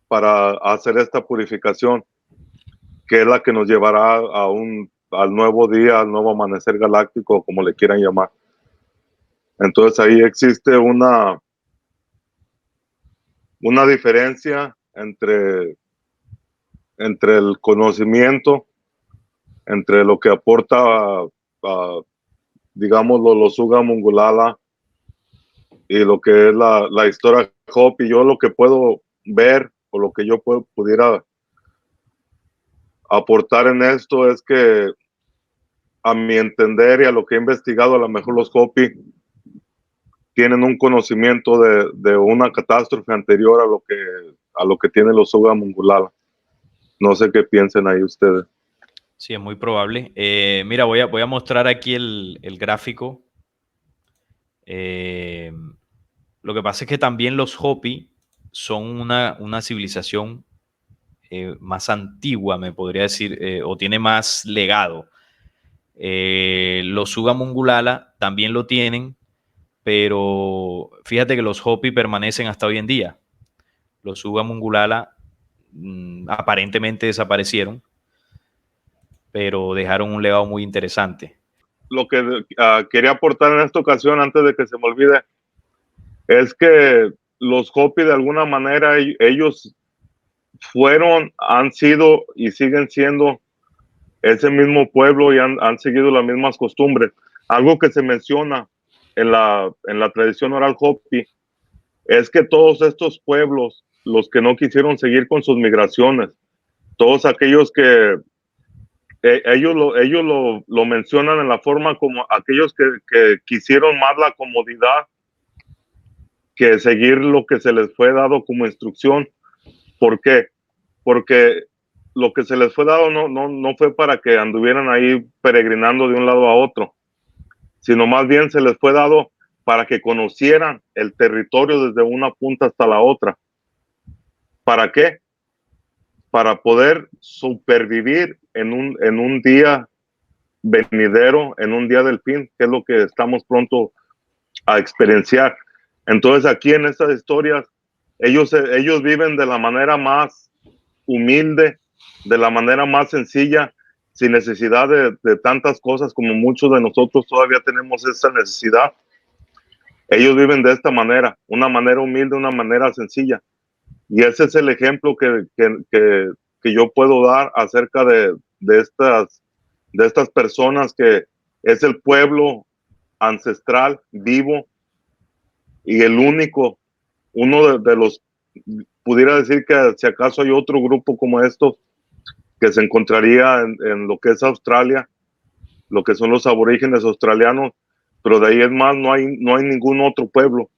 para hacer esta purificación, que es la que nos llevará al nuevo día, al nuevo amanecer galáctico, como le quieran llamar. Entonces ahí existe una diferencia entre el conocimiento, entre lo que aporta, digamos, los Uga Mungulala y lo que es la historia Hopi. Yo lo que puedo ver o lo que yo pudiera aportar en esto es que, a mi entender y a lo que he investigado, a lo mejor los Hopi tienen un conocimiento de una catástrofe anterior a lo que tienen los Uga Mungulala. No sé qué piensen ahí ustedes. Sí, es muy probable. Mira, voy a mostrar aquí el gráfico. Lo que pasa es que también los Hopi son una civilización más antigua, me podría decir, o tiene más legado. Los Uga Mungulala también lo tienen, pero fíjate que los Hopi permanecen hasta hoy en día. Los Uga Mungulala aparentemente desaparecieron, pero dejaron un legado muy interesante. lo que quería aportar en esta ocasión, antes de que se me olvide, es que los Hopi, de alguna manera, ellos han sido y siguen siendo ese mismo pueblo y han seguido las mismas costumbres. Algo que se menciona en la tradición oral Hopi es que todos estos pueblos, los que no quisieron seguir con sus migraciones, todos aquellos que ellos lo mencionan en la forma como aquellos que quisieron más la comodidad que seguir lo que se les fue dado como instrucción. ¿Por qué? Porque lo que se les fue dado no fue para que anduvieran ahí peregrinando de un lado a otro, sino más bien se les fue dado para que conocieran el territorio desde una punta hasta la otra. ¿Para qué? Para poder supervivir en un día venidero, en un día del fin, que es lo que estamos pronto a experienciar. Entonces aquí en estas historias, ellos viven de la manera más humilde, de la manera más sencilla, sin necesidad de tantas cosas como muchos de nosotros todavía tenemos esa necesidad. Ellos viven de esta manera, una manera humilde, una manera sencilla. Y ese es el ejemplo que yo puedo dar acerca de estas personas, que es el pueblo ancestral, vivo, y el único, uno de los, pudiera decir que si acaso hay otro grupo como estos que se encontraría en lo que es Australia, lo que son los aborígenes australianos, pero de ahí es más, no hay ningún otro pueblo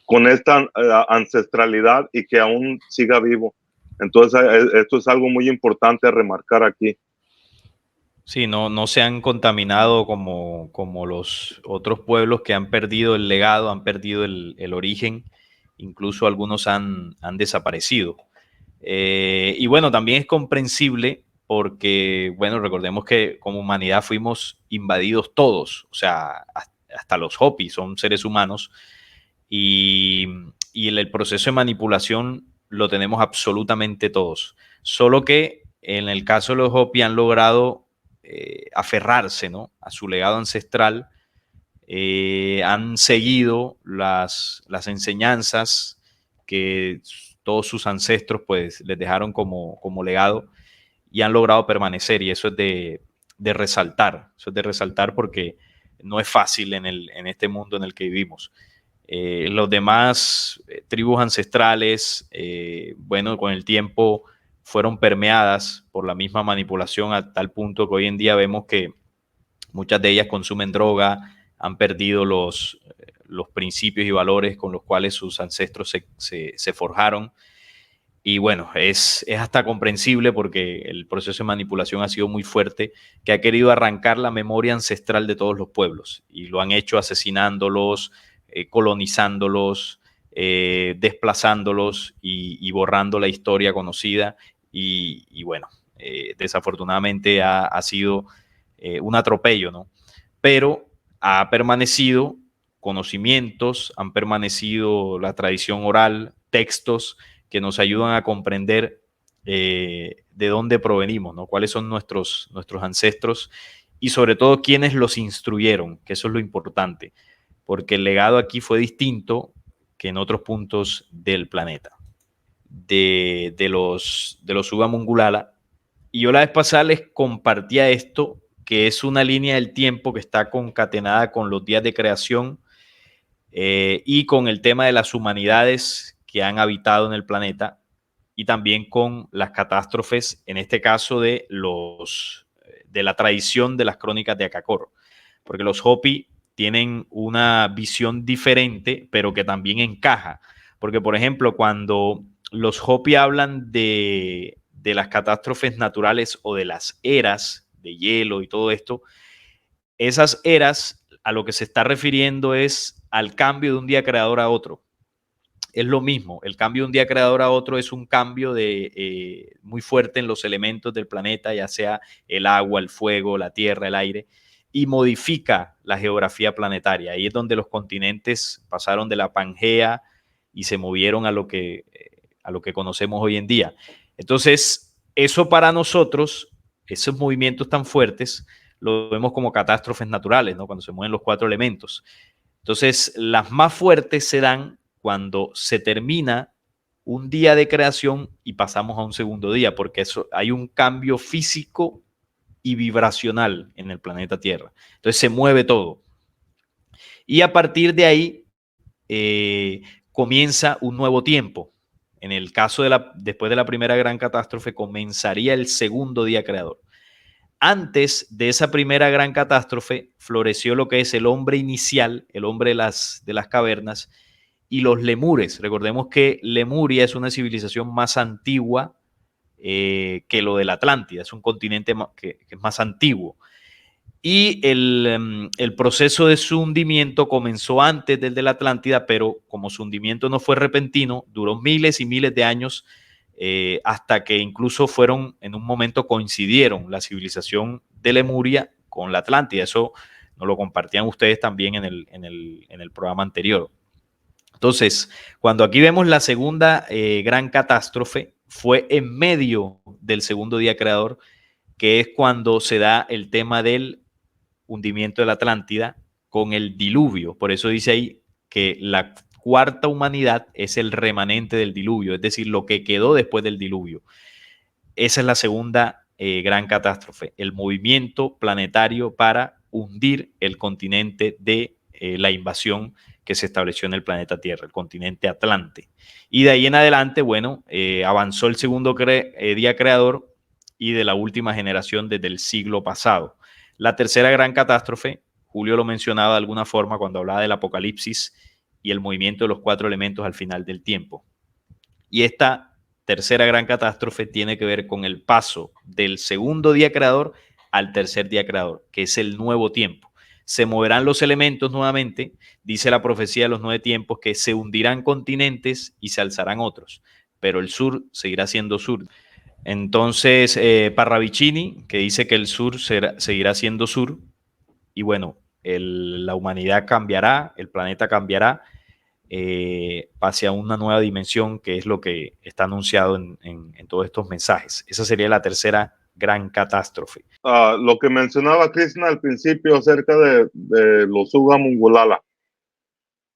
con esta ancestralidad y que aún siga vivo. Entonces, esto es algo muy importante a remarcar aquí. Sí, no se han contaminado como los otros pueblos que han perdido el legado, han perdido el origen, incluso algunos han desaparecido. Y bueno, también es comprensible porque, bueno, recordemos que como humanidad fuimos invadidos todos, o sea, hasta los Hopi son seres humanos, y el proceso de manipulación lo tenemos absolutamente todos. Solo que en el caso de los Hopi han logrado aferrarse, ¿no?, a su legado ancestral, han seguido las enseñanzas que todos sus ancestros pues les dejaron como legado y han logrado permanecer, y eso es de resaltar porque no es fácil en este mundo en el que vivimos. Los demás tribus ancestrales, bueno, con el tiempo fueron permeadas por la misma manipulación a tal punto que hoy en día vemos que muchas de ellas consumen droga, han perdido los principios y valores con los cuales sus ancestros se forjaron. Y bueno, es hasta comprensible porque el proceso de manipulación ha sido muy fuerte, que ha querido arrancar la memoria ancestral de todos los pueblos y lo han hecho asesinándolos, colonizándolos, desplazándolos y borrando la historia conocida. Y bueno, desafortunadamente ha sido un atropello, ¿no? Pero ha permanecido conocimientos, han permanecido la tradición oral, textos que nos ayudan a comprender de dónde provenimos, ¿no? Cuáles son nuestros ancestros y sobre todo quiénes los instruyeron, que eso es lo importante, porque el legado aquí fue distinto que en otros puntos del planeta. De los Uga Mungulala. Y yo la vez pasada les compartía esto, que es una línea del tiempo que está concatenada con los días de creación y con el tema de las humanidades que han habitado en el planeta y también con las catástrofes, en este caso de la tradición de las crónicas de Acacor, porque los Hopi tienen una visión diferente, pero que también encaja, porque por ejemplo, cuando los Hopi hablan de las catástrofes naturales o de las eras de hielo y todo esto, esas eras a lo que se está refiriendo es al cambio de un día creador a otro. Es lo mismo, el cambio de un día creador a otro es un cambio muy fuerte en los elementos del planeta, ya sea el agua, el fuego, la tierra, el aire, y modifica la geografía planetaria. Ahí es donde los continentes pasaron de la Pangea y se movieron a lo que conocemos hoy en día. Entonces, eso para nosotros, esos movimientos tan fuertes, lo vemos como catástrofes naturales, ¿no? Cuando se mueven los 4 elementos. Entonces, las más fuertes se dan cuando se termina un día de creación y pasamos a un segundo día, porque hay un cambio físico y vibracional en el planeta Tierra. Entonces se mueve todo. Y a partir de ahí comienza un nuevo tiempo. En el caso después de la primera gran catástrofe, comenzaría el segundo día creador. Antes de esa primera gran catástrofe, floreció lo que es el hombre inicial, el hombre de las cavernas, y los lemures. Recordemos que Lemuria es una civilización más antigua que lo de la Atlántida, es un continente que es más antiguo. Y el proceso de su hundimiento comenzó antes del de la Atlántida, pero como su hundimiento no fue repentino, duró miles y miles de años, hasta que incluso en un momento coincidieron la civilización de Lemuria con la Atlántida. Eso nos lo compartían ustedes también en el programa anterior. Entonces, cuando aquí vemos la segunda gran catástrofe, fue en medio del segundo día creador, que es cuando se da el tema del hundimiento de la Atlántida con el diluvio. Por eso dice ahí que la cuarta humanidad es el remanente del diluvio, es decir, lo que quedó después del diluvio. Esa es la segunda gran catástrofe, el movimiento planetario para hundir el continente de la invasión que se estableció en el planeta Tierra, el continente Atlante. Y de ahí en adelante, bueno, avanzó el segundo día creador y de la última generación desde el siglo pasado. La tercera gran catástrofe, Julio lo mencionaba de alguna forma cuando hablaba del apocalipsis y el movimiento de los 4 elementos al final del tiempo. Y esta tercera gran catástrofe tiene que ver con el paso del segundo día creador al tercer día creador, que es el nuevo tiempo. Se moverán los elementos nuevamente, dice la profecía de los 9 tiempos, que se hundirán continentes y se alzarán otros, pero el sur seguirá siendo sur. Entonces, Parravicini, que dice que el sur seguirá siendo sur, y bueno, la humanidad cambiará, el planeta cambiará, hacia una nueva dimensión, que es lo que está anunciado en todos estos mensajes. Esa sería la tercera gran catástrofe. Lo que mencionaba Krishna al principio acerca de los Uga Mongolala,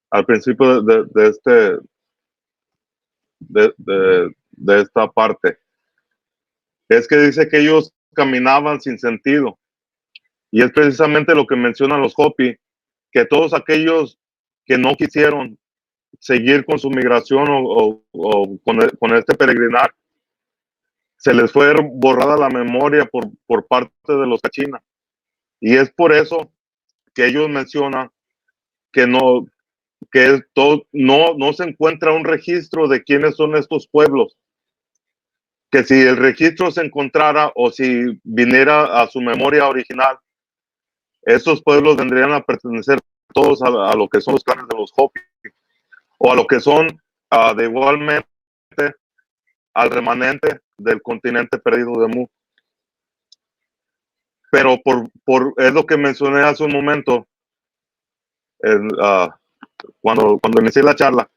al principio de esta parte, es que dice que ellos caminaban sin sentido. Y es precisamente lo que mencionan los Hopi, que todos aquellos que no quisieron seguir con su migración o con este peregrinar, se les fue borrada la memoria por parte de los Kachina. Y es por eso que ellos mencionan que no se encuentra un registro de quiénes son estos pueblos. Que si el registro se encontrara o si viniera a su memoria original, estos pueblos vendrían a pertenecer todos a lo que son los clanes de los Hopi, o a lo que son de igualmente al remanente del continente perdido de Mu. Pero es lo que mencioné hace un momento, cuando inicié la charla,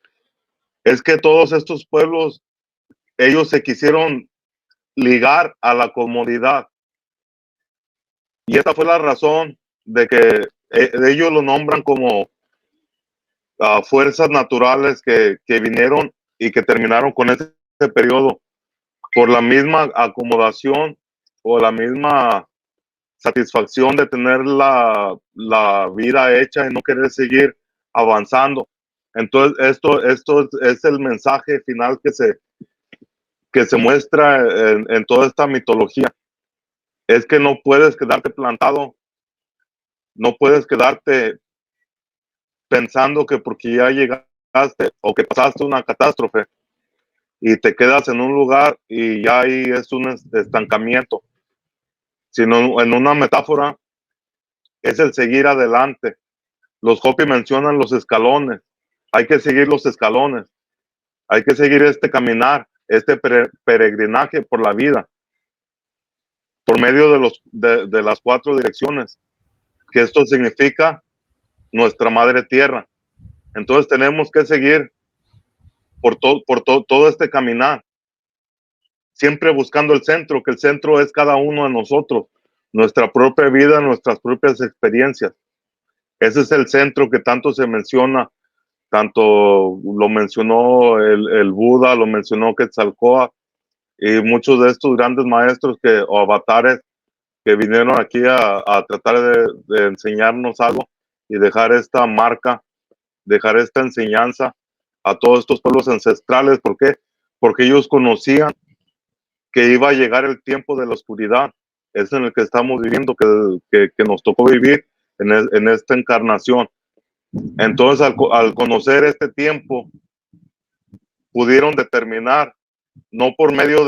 es que todos estos pueblos, ellos se quisieron ligar a la comodidad. Y esta fue la razón de que ellos lo nombran como fuerzas naturales que vinieron y que terminaron con ese periodo por la misma acomodación o la misma satisfacción de tener la vida hecha y no querer seguir avanzando. Entonces, esto es el mensaje final que se muestra en toda esta mitología. Es que no puedes quedarte plantado, no puedes quedarte pensando que porque ya llegaste o que pasaste una catástrofe y te quedas en un lugar y ya ahí es un estancamiento, sino en una metáfora es el seguir adelante. Los Hopi mencionan los escalones, hay que seguir los escalones, hay que seguir este caminar, este peregrinaje por la vida, por medio de las 4 direcciones, que esto significa nuestra madre tierra. Entonces tenemos que seguir por todo este caminar, siempre buscando el centro, que el centro es cada uno de nosotros, nuestra propia vida, nuestras propias experiencias. Ese es el centro que tanto se menciona, tanto lo mencionó el Buda, lo mencionó Quetzalcóatl y muchos de estos grandes maestros o avatares que vinieron aquí a tratar de enseñarnos algo y dejar esta marca, dejar esta enseñanza a todos estos pueblos ancestrales. ¿Por qué? Porque ellos conocían que iba a llegar el tiempo de la oscuridad. Es en el que estamos viviendo, que nos tocó vivir en esta encarnación. Entonces, al conocer este tiempo, pudieron determinar, no por medio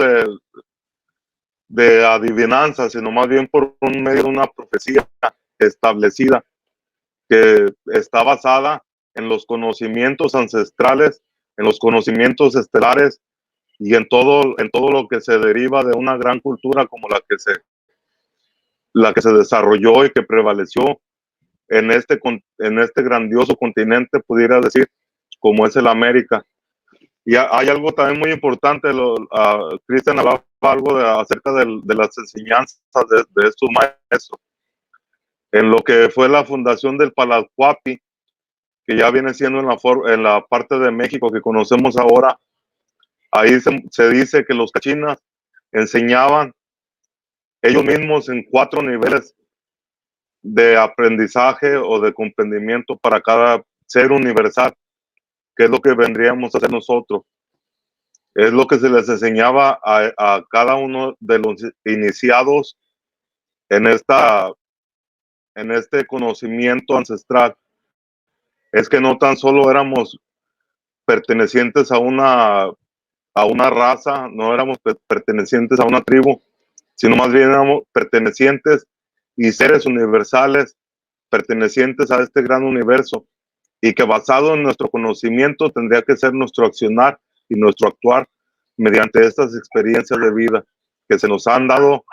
de adivinanza, sino más bien por medio de una profecía establecida que está basada en los conocimientos ancestrales, en los conocimientos estelares y en todo lo que se deriva de una gran cultura como la que se desarrolló y que prevaleció en este grandioso continente, pudiera decir, como es el América. Y hay algo también muy importante, Cristian hablaba algo acerca de las enseñanzas de estos maestros. En lo que fue la fundación del Palakwapi, que ya viene siendo en la parte de México que conocemos ahora, ahí se dice que los cachinas enseñaban ellos mismos en 4 niveles de aprendizaje o de comprendimiento para cada ser universal, que es lo que vendríamos a hacer nosotros. Es lo que se les enseñaba a cada uno de los iniciados en este conocimiento ancestral. Es que no tan solo éramos pertenecientes a una raza, no éramos pertenecientes a una tribu, sino más bien éramos pertenecientes y seres universales, pertenecientes a este gran universo, y que basado en nuestro conocimiento tendría que ser nuestro accionar y nuestro actuar mediante estas experiencias de vida que se nos han dado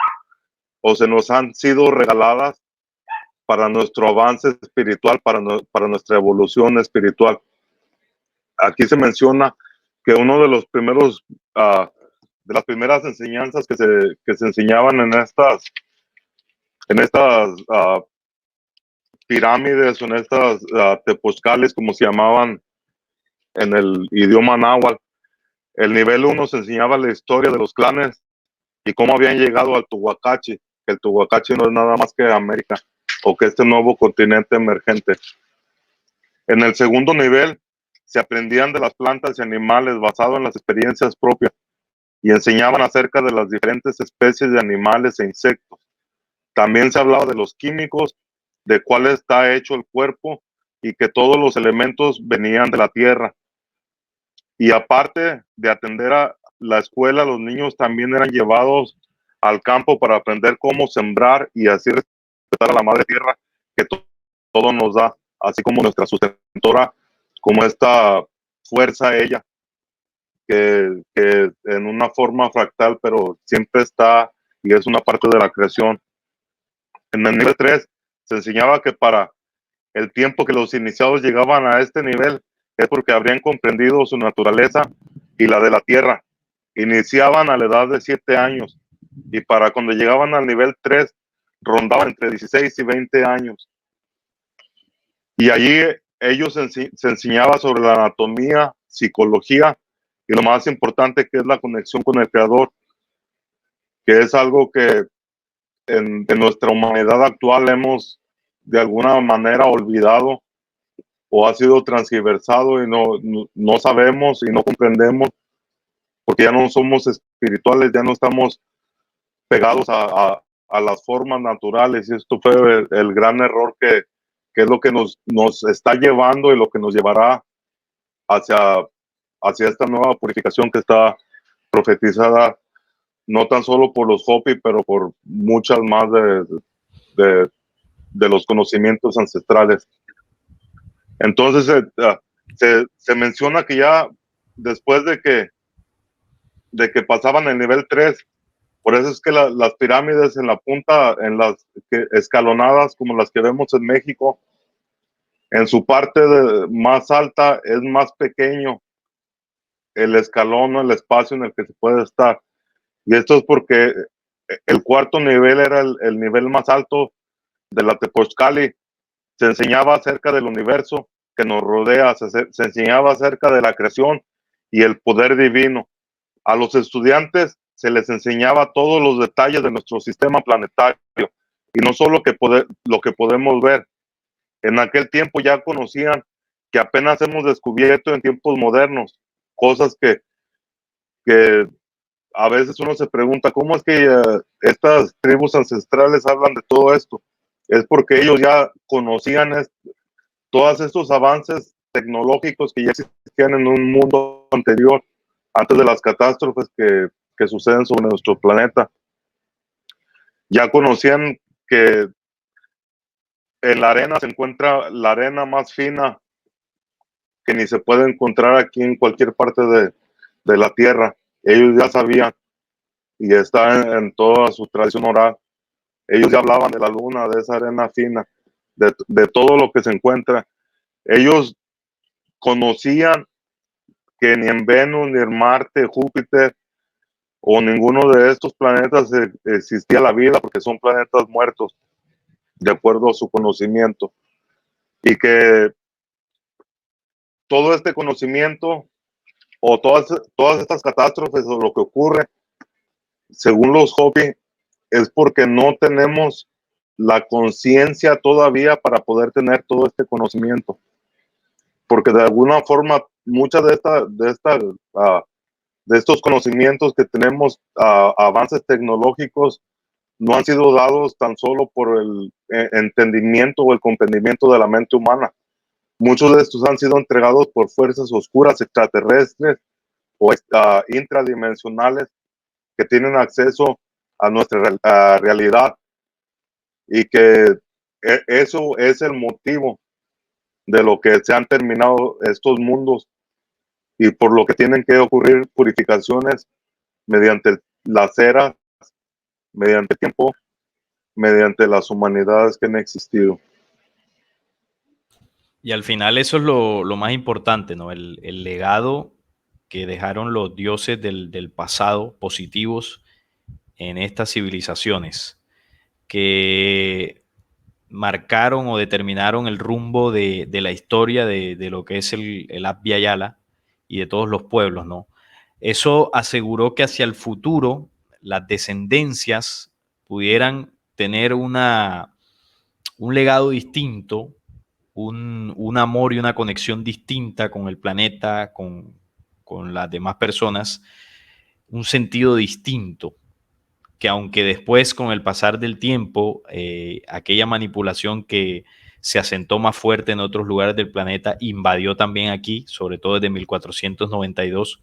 o se nos han sido regaladas para nuestro avance espiritual, para nuestra evolución espiritual. Aquí se menciona que uno de los primeros, de las primeras enseñanzas que se enseñaban en estas pirámides o en estas tepozcales, como se llamaban en el idioma náhuatl, el nivel 1 se enseñaba la historia de los clanes y cómo habían llegado al Tuhuacachi, que el Tuhuacachi no es nada más que América o que este nuevo continente emergente. En el segundo nivel se aprendían de las plantas y animales basado en las experiencias propias y enseñaban acerca de las diferentes especies de animales e insectos. También se hablaba de los químicos, de cuál está hecho el cuerpo y que todos los elementos venían de la tierra. Y aparte de atender a la escuela, los niños también eran llevados al campo para aprender cómo sembrar y así respetar a la madre tierra que todo nos da, así como nuestra sustentora, como esta fuerza ella, que en una forma fractal, pero siempre está y es una parte de la creación. En el nivel 3 se enseñaba que para el tiempo que los iniciados llegaban a este nivel es porque habrían comprendido su naturaleza y la de la tierra. Iniciaban a la edad de 7 años y para cuando llegaban al nivel 3 rondaban entre 16 y 20 años. Y allí ellos se enseñaba sobre la anatomía, psicología y lo más importante que es la conexión con el Creador, que es algo que en nuestra humanidad actual hemos de alguna manera olvidado o ha sido transgiversado y no sabemos y no comprendemos porque ya no somos espirituales, ya no estamos pegados a las formas naturales y esto fue el gran error que es lo que nos está llevando y lo que nos llevará hacia esta nueva purificación que está profetizada no tan solo por los Hopi, pero por muchas más de los conocimientos ancestrales. Entonces se menciona que ya después de que pasaban el nivel 3, por eso es que las pirámides en la punta, en las escalonadas como las que vemos en México, en su parte más alta es más pequeño el escalón o el espacio en el que se puede estar. Y esto es porque el cuarto nivel era el nivel más alto de la Tepozcali. Se enseñaba acerca del universo que nos rodea, se enseñaba acerca de la creación y el poder divino. A los estudiantes se les enseñaba todos los detalles de nuestro sistema planetario y no solo lo que podemos ver. En aquel tiempo ya conocían que apenas hemos descubierto en tiempos modernos cosas que a veces uno se pregunta, ¿cómo es que estas tribus ancestrales hablan de todo esto? Es porque ellos ya conocían todos estos avances tecnológicos que ya existían en un mundo anterior, antes de las catástrofes que suceden sobre nuestro planeta. Ya conocían que en la arena se encuentra la arena más fina que ni se puede encontrar aquí en cualquier parte de la Tierra. Ellos ya sabían y está en toda su tradición oral. Ellos ya hablaban de la luna, de esa arena fina, de todo lo que se encuentra. Ellos conocían que ni en Venus, ni en Marte, Júpiter o ninguno de estos planetas existía la vida porque son planetas muertos, de acuerdo a su conocimiento. Y que todo este conocimiento o todas estas catástrofes o lo que ocurre, según los Hopi, es porque no tenemos la conciencia todavía para poder tener todo este conocimiento. Porque de alguna forma, muchas de estos conocimientos que tenemos, avances tecnológicos, no han sido dados tan solo por el entendimiento o el comprendimiento de la mente humana. Muchos de estos han sido entregados por fuerzas oscuras extraterrestres o intradimensionales que tienen acceso a nuestra realidad, y que eso es el motivo de lo que se han terminado estos mundos y por lo que tienen que ocurrir purificaciones mediante las eras, mediante el tiempo, mediante las humanidades que han existido. Y al final eso es lo más importante, ¿no? El legado que dejaron los dioses del pasado positivos en estas civilizaciones, que marcaron o determinaron el rumbo de la historia de lo que es el Abya Yala y de todos los pueblos, ¿no? Eso aseguró que hacia el futuro las descendencias pudieran tener un legado distinto, un amor y una conexión distinta con el planeta, con las demás personas, un sentido distinto, que aunque después con el pasar del tiempo, aquella manipulación que se asentó más fuerte en otros lugares del planeta invadió también aquí, sobre todo desde 1492,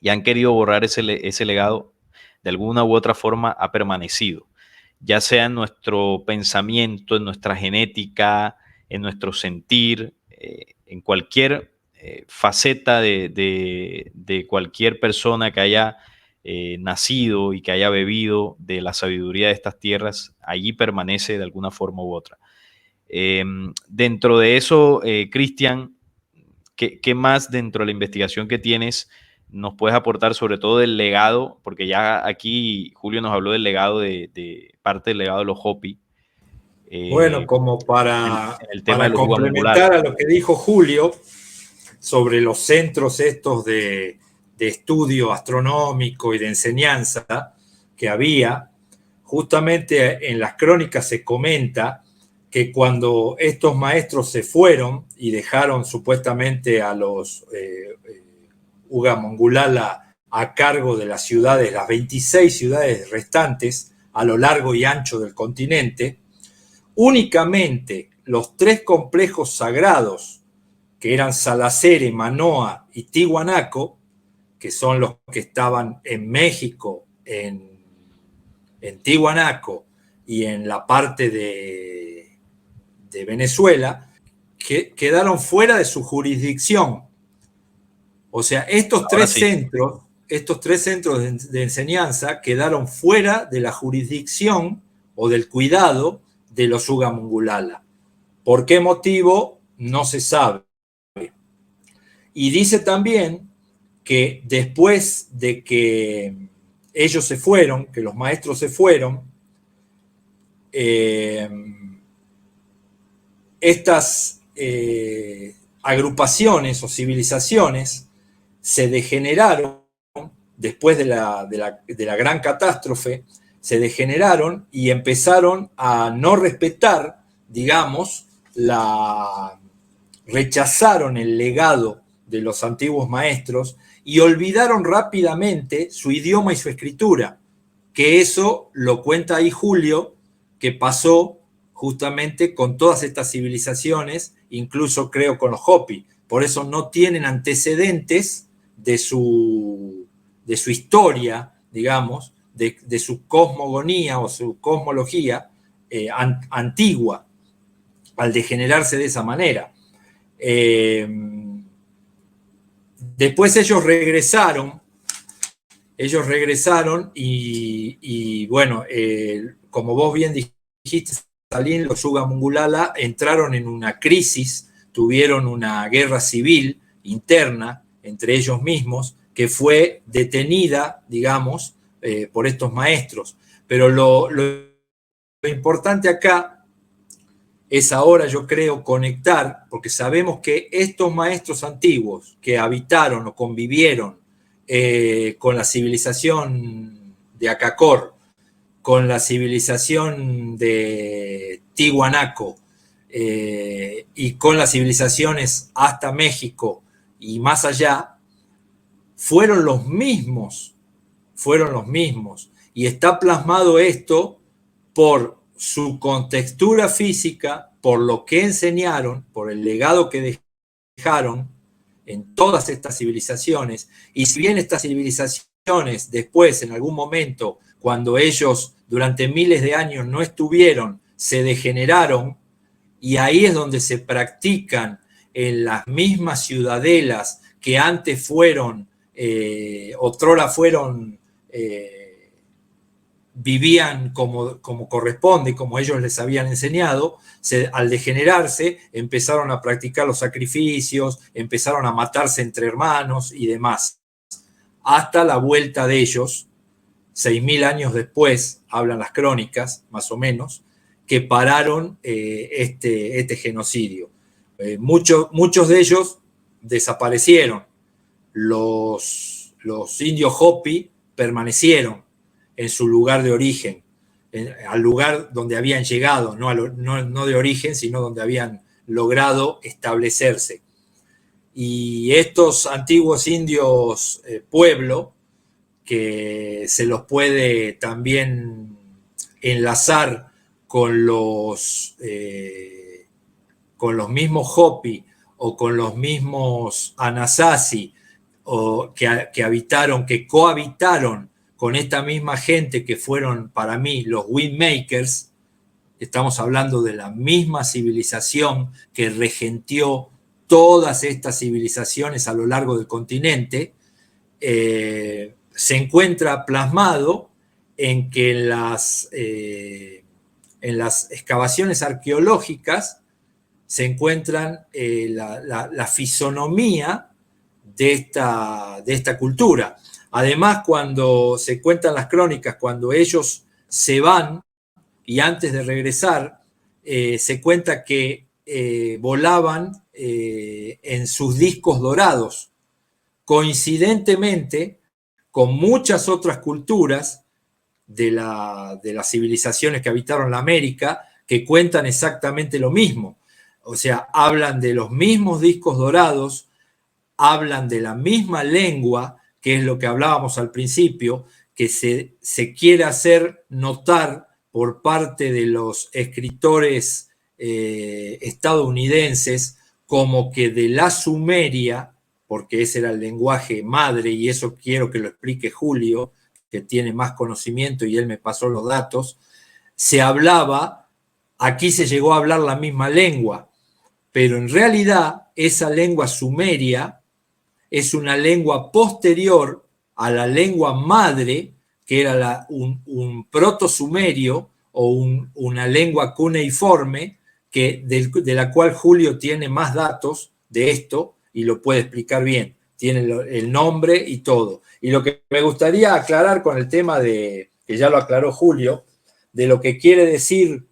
y han querido borrar ese legado, de alguna u otra forma ha permanecido, ya sea en nuestro pensamiento, en nuestra genética, en nuestro sentir, en cualquier faceta de cualquier persona que haya nacido y que haya bebido de la sabiduría de estas tierras, allí permanece de alguna forma u otra. Dentro de eso, Cristian, ¿qué más dentro de la investigación que tienes nos puedes aportar, sobre todo del legado? Porque ya aquí Julio nos habló del legado de parte del legado de los Hopi. Bueno, como para el tema de los complementar a lo que dijo Julio sobre los centros estos de estudio astronómico y de enseñanza que había, justamente en las crónicas se comenta que cuando estos maestros se fueron y dejaron supuestamente a los Uga Mongulala a cargo de las ciudades, las 26 ciudades restantes a lo largo y ancho del continente, únicamente los 3 complejos sagrados, que eran Salacere, Manoa y Tiwanaco, que son los que estaban en México, en Tiwanaco y en la parte de Venezuela, que quedaron fuera de su jurisdicción. O sea, estos tres centros de enseñanza quedaron fuera de la jurisdicción o del cuidado de los Uga Mongulala. ¿Por qué motivo? No se sabe. Y dice también que después de que ellos se fueron, que los maestros se fueron, estas agrupaciones o civilizaciones se degeneraron después de la gran catástrofe, se degeneraron y empezaron a no respetar, digamos, rechazaron el legado de los antiguos maestros y olvidaron rápidamente su idioma y su escritura, que eso lo cuenta ahí Julio, que pasó justamente con todas estas civilizaciones, incluso creo con los Hopi. Por eso no tienen antecedentes de su historia, digamos, de su cosmogonía o su cosmología antigua, al degenerarse de esa manera. Después ellos regresaron y bueno, como vos bien dijiste, Salim, los Yuga Mongulala entraron en una crisis, tuvieron una guerra civil interna entre ellos mismos, que fue detenida, digamos, por estos maestros. Pero lo importante acá es ahora, yo creo, conectar, porque sabemos que estos maestros antiguos que habitaron o convivieron con la civilización de Acacor, con la civilización de Tiwanaco y con las civilizaciones hasta México y más allá, fueron los mismos. Y está plasmado esto por su contextura física, por lo que enseñaron, por el legado que dejaron en todas estas civilizaciones. Y si bien estas civilizaciones después, en algún momento, cuando ellos durante miles de años no estuvieron, se degeneraron, y ahí es donde se practican en las mismas ciudadelas que antes fueron, otrora fueron, vivían como corresponde, como ellos les habían enseñado, al degenerarse empezaron a practicar los sacrificios, empezaron a matarse entre hermanos y demás, hasta la vuelta de ellos, 6.000 años después, hablan las crónicas, más o menos, que pararon este genocidio. Muchos de ellos desaparecieron. Los indios Hopi permanecieron en su lugar de origen, al lugar donde habían llegado, no de origen, sino donde habían logrado establecerse. Y estos antiguos indios pueblo, que se los puede también enlazar con los mismos Hopi o con los mismos Anasazi, o que cohabitaron con esta misma gente que fueron para mí los Windmakers. Estamos hablando de la misma civilización que regenteó todas estas civilizaciones a lo largo del continente. Se encuentra plasmado en que en las excavaciones arqueológicas se encuentran la fisonomía de esta cultura. Además, cuando se cuentan las crónicas, cuando ellos se van y antes de regresar, se cuenta que volaban en sus discos dorados, coincidentemente con muchas otras culturas de las civilizaciones que habitaron la América, que cuentan exactamente lo mismo. O sea, hablan de los mismos discos dorados, hablan de la misma lengua, que es lo que hablábamos al principio, que se quiere hacer notar por parte de los escritores estadounidenses como que de la Sumeria, porque ese era el lenguaje madre, y eso quiero que lo explique Julio, que tiene más conocimiento y él me pasó los datos, se hablaba, aquí se llegó a hablar la misma lengua, pero en realidad esa lengua sumeria es una lengua posterior a la lengua madre, que era un proto-sumerio o una lengua cuneiforme, de la cual Julio tiene más datos de esto y lo puede explicar bien. tiene el nombre y todo. Y lo que me gustaría aclarar con el tema de, que ya lo aclaró Julio, de lo que quiere decir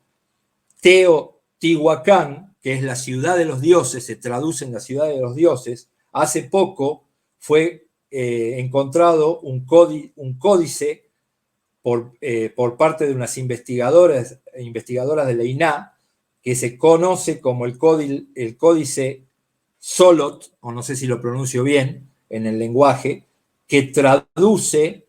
Teotihuacán, que es la ciudad de los dioses, se traduce en la ciudad de los dioses. Hace poco fue encontrado un códice por parte de unas investigadoras de la INAH, que se conoce como el códice Solot, o no sé si lo pronuncio bien en el lenguaje, que traduce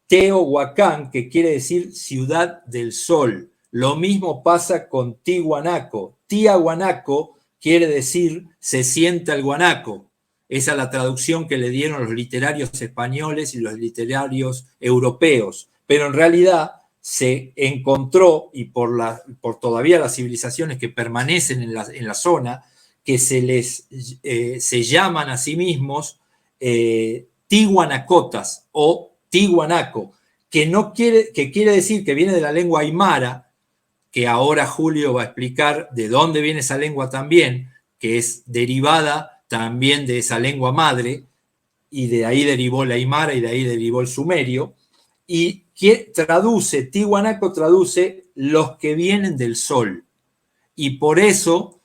Teohuacán, que quiere decir ciudad del sol. Lo mismo pasa con Tihuanaco. Tiahuanaco quiere decir se sienta el guanaco. Esa es la traducción que le dieron los literarios españoles y los literarios europeos. Pero en realidad se encontró, y por todavía las civilizaciones que permanecen en la zona, que se llaman a sí mismos tihuanacotas o tihuanaco, que quiere decir, que viene de la lengua aymara, que ahora Julio va a explicar de dónde viene esa lengua también, que es derivada también de esa lengua madre, y de ahí derivó la aymara y de ahí derivó el sumerio, y que traduce, tihuanaco traduce los que vienen del sol, y por eso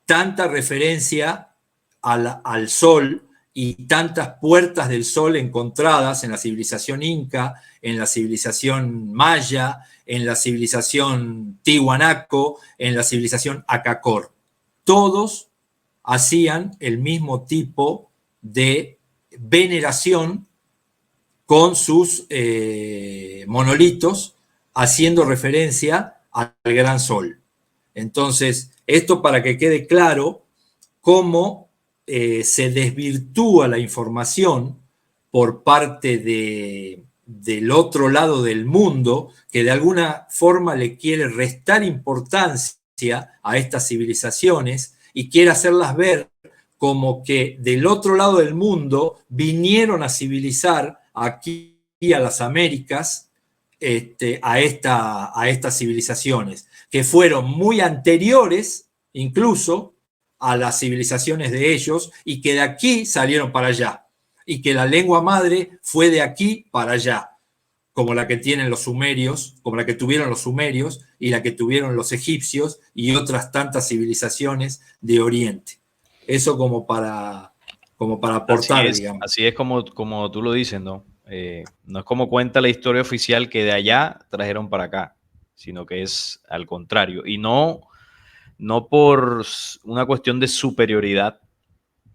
tanta referencia al sol y tantas puertas del sol encontradas en la civilización inca, en la civilización maya, en la civilización tihuanaco, en la civilización acacor. Todos hacían el mismo tipo de veneración con sus monolitos, haciendo referencia al gran sol. Entonces, esto para que quede claro cómo se desvirtúa la información por parte del otro lado del mundo, que de alguna forma le quiere restar importancia a estas civilizaciones y quiere hacerlas ver como que del otro lado del mundo vinieron a civilizar aquí a las Américas, a estas civilizaciones, que fueron muy anteriores incluso a las civilizaciones de ellos, y que de aquí salieron para allá, y que la lengua madre fue de aquí para allá, como la que tienen los sumerios, como la que tuvieron los sumerios y la que tuvieron los egipcios y otras tantas civilizaciones de Oriente. Eso como para aportar, digamos. Así es como tú lo dices, ¿no? No es como cuenta la historia oficial que de allá trajeron para acá, sino que es al contrario. Y no por una cuestión de superioridad,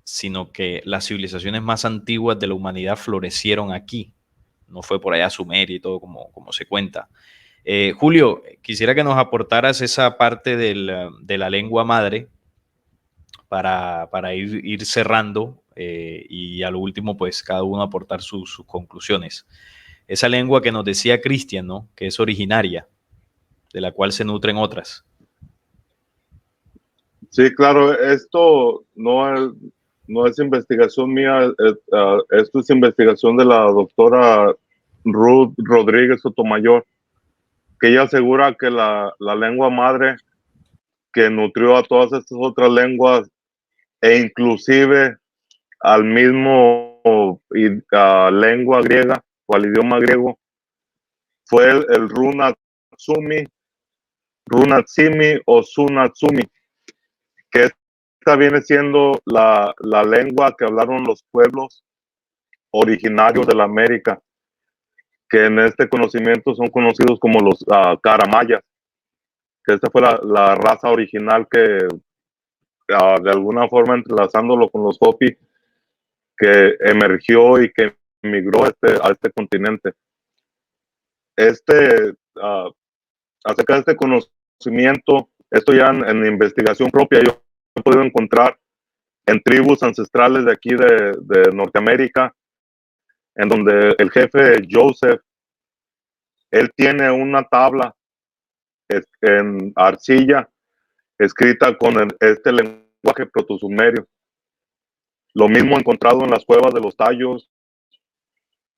sino que las civilizaciones más antiguas de la humanidad florecieron aquí. No fue por allá Sumeria y todo como se cuenta. Julio, quisiera que nos aportaras esa parte de la lengua madre para ir cerrando y a lo último, pues cada uno aportar sus conclusiones. Esa lengua que nos decía Cristian, ¿no? Que es originaria, de la cual se nutren otras. Sí, claro, esto no es investigación mía, esto es investigación de la doctora Ruth Rodríguez Sotomayor, que ella asegura que la lengua madre que nutrió a todas estas otras lenguas e inclusive al mismo lengua griega o al idioma griego fue el Runatsimi o Sunatsumi, que esta viene siendo la lengua que hablaron los pueblos originarios de la América, que en este conocimiento son conocidos como los caramayas, que esta fue la raza original que de alguna forma entrelazándolo con los Hopi, que emergió y que migró a este continente. Acerca de este conocimiento, esto ya en investigación propia, yo he podido encontrar en tribus ancestrales de aquí de Norteamérica, en donde el jefe Joseph, él tiene una tabla en arcilla escrita con este lenguaje protosumerio. Lo mismo encontrado en las cuevas de los tallos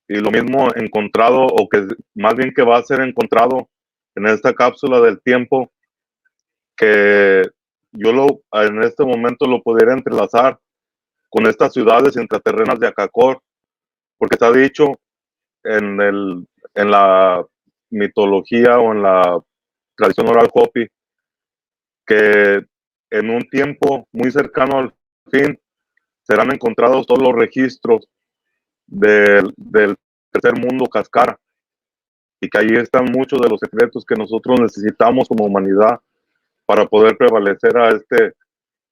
y lo mismo encontrado, o que más bien que va a ser encontrado en esta cápsula del tiempo, que yo en este momento lo pudiera entrelazar con estas ciudades intraterrenas de Acacor, porque está dicho en la mitología o en la tradición oral Hopi que en un tiempo muy cercano al fin serán encontrados todos los registros del tercer mundo Cascara, y que ahí están muchos de los secretos que nosotros necesitamos como humanidad para poder prevalecer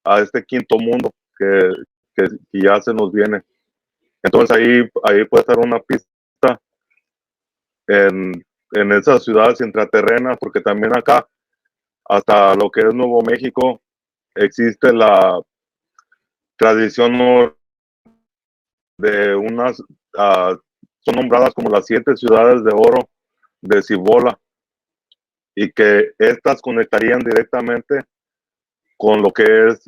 a este quinto mundo que ya se nos viene. Entonces ahí puede estar una pista en esas ciudades intraterrenas, porque también acá, hasta lo que es Nuevo México, existe la tradición de unas, son nombradas como las 7 ciudades de oro de Cibola, y que estas conectarían directamente con lo que es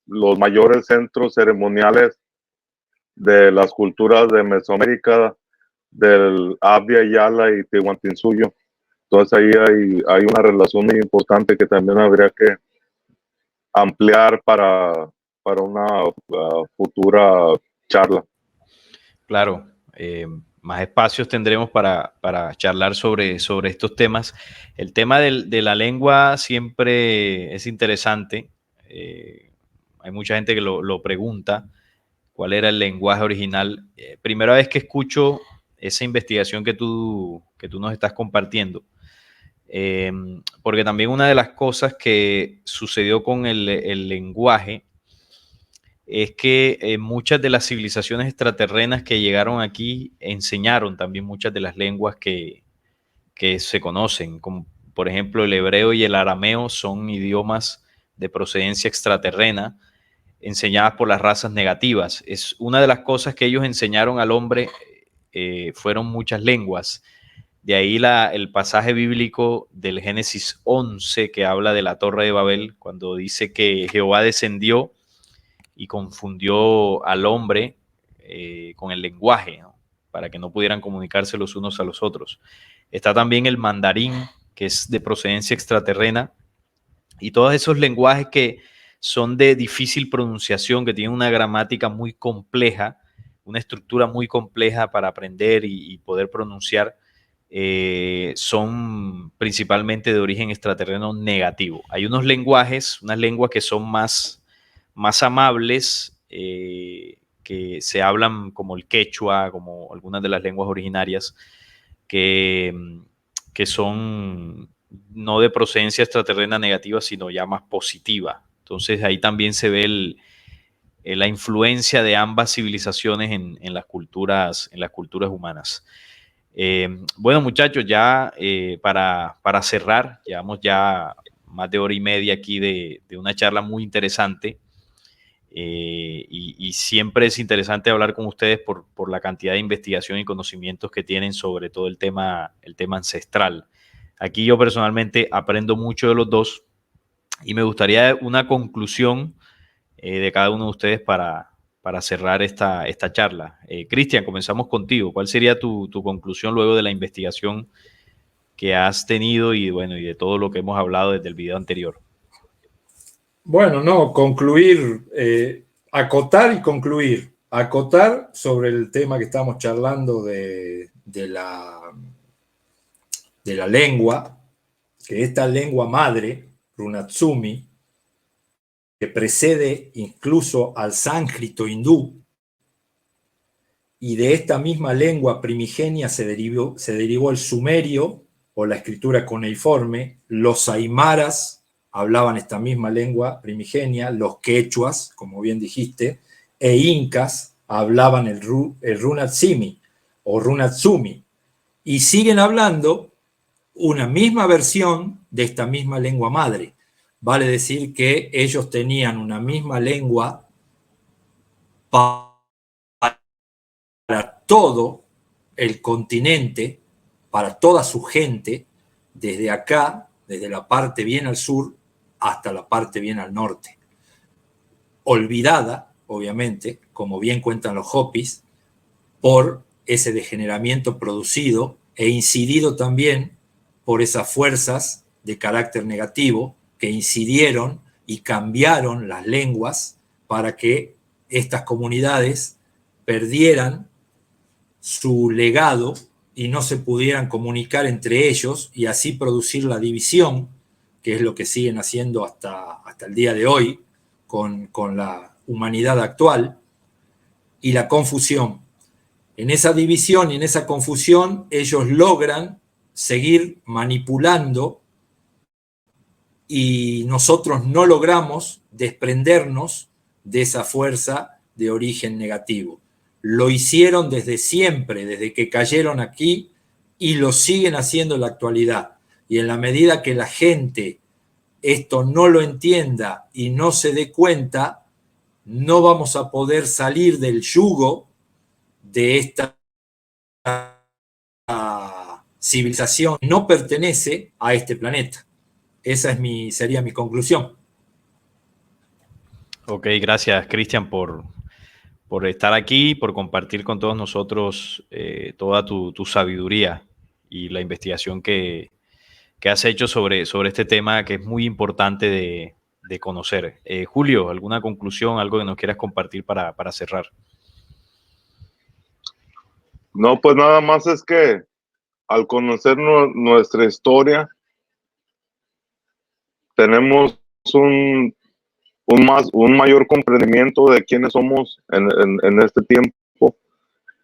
los mayores centros ceremoniales de las culturas de Mesoamérica, del Abya, Yala y Tehuantinsuyo. Entonces ahí hay una relación muy importante que también habría que ampliar para una futura charla. Claro, más espacios tendremos para charlar sobre estos temas. El tema de la lengua siempre es interesante. Hay mucha gente que lo pregunta, cuál era el lenguaje original. Primera vez que escucho esa investigación que tú nos estás compartiendo. Porque también una de las cosas que sucedió con el lenguaje es que muchas de las civilizaciones extraterrenas que llegaron aquí enseñaron también muchas de las lenguas que se conocen, como por ejemplo el hebreo y el arameo son idiomas de procedencia extraterrena enseñadas por las razas negativas. Es una de las cosas que ellos enseñaron al hombre, fueron muchas lenguas. De ahí el pasaje bíblico del Génesis 11 que habla de la Torre de Babel, cuando dice que Jehová descendió y confundió al hombre con el lenguaje, ¿no? Para que no pudieran comunicarse los unos a los otros. Está también el mandarín, que es de procedencia extraterrena, y todos esos lenguajes que son de difícil pronunciación, que tienen una gramática muy compleja, una estructura muy compleja para aprender y poder pronunciar, son principalmente de origen extraterreno negativo. Hay unos lenguajes, unas lenguas que son más amables, que se hablan como el quechua, como algunas de las lenguas originarias, que son no de procedencia extraterrena negativa, sino ya más positiva. Entonces ahí también se ve la influencia de ambas civilizaciones en las culturas humanas. Bueno, muchachos, ya para cerrar, llevamos ya más de hora y media aquí de una charla muy interesante. Y siempre es interesante hablar con ustedes por la cantidad de investigación y conocimientos que tienen sobre todo el tema ancestral. Aquí yo personalmente aprendo mucho de los dos y me gustaría una conclusión de cada uno de ustedes para cerrar esta charla. Cristian, comenzamos contigo. ¿Cuál sería tu conclusión luego de la investigación que has tenido y de todo lo que hemos hablado desde el video anterior? Bueno, no, concluir, acotar y concluir. Acotar sobre el tema que estamos charlando de la lengua, que esta lengua madre, Runatsumi, que precede incluso al sánscrito hindú, y de esta misma lengua primigenia se derivó el sumerio o la escritura cuneiforme, los aymaras hablaban esta misma lengua primigenia, los quechuas, como bien dijiste, e incas hablaban el Runatsumi o Runatsumi, y siguen hablando una misma versión de esta misma lengua madre. Vale decir que ellos tenían una misma lengua para todo el continente, para toda su gente, desde acá, desde la parte bien al sur hasta la parte bien al norte. Olvidada, obviamente, como bien cuentan los Hopis, por ese degeneramiento producido e incidido también por esas fuerzas de carácter negativo que incidieron y cambiaron las lenguas para que estas comunidades perdieran su legado y no se pudieran comunicar entre ellos y así producir la división, que es lo que siguen haciendo hasta el día de hoy con la humanidad actual, y la confusión. En esa división y en esa confusión ellos logran seguir manipulando y nosotros no logramos desprendernos de esa fuerza de origen negativo. Lo hicieron desde siempre, desde que cayeron aquí, y lo siguen haciendo en la actualidad. Y en la medida que la gente esto no lo entienda y no se dé cuenta, no vamos a poder salir del yugo de esta civilización. No pertenece a este planeta. Esa sería mi conclusión. Ok, gracias, Cristian, por estar aquí, por compartir con todos nosotros toda tu sabiduría y la investigación que has hecho sobre este tema que es muy importante de conocer. Julio, ¿alguna conclusión, algo que nos quieras compartir para cerrar? No, pues nada más es que al conocer nuestra historia, tenemos un mayor comprendimiento de quiénes somos en este tiempo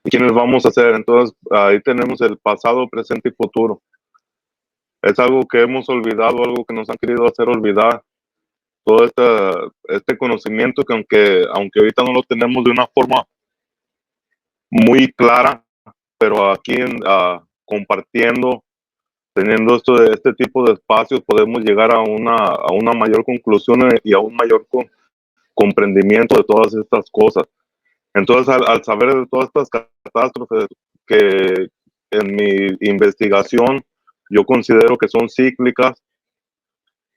y quiénes vamos a ser. Entonces, ahí tenemos el pasado, presente y futuro. Es algo que hemos olvidado, algo que nos han querido hacer olvidar. Todo este conocimiento que aunque ahorita no lo tenemos de una forma muy clara, pero aquí compartiendo, teniendo este tipo de espacios, podemos llegar a una mayor conclusión y a un mayor comprendimiento de todas estas cosas. Entonces, al saber de todas estas catástrofes que en mi investigación yo considero que son cíclicas,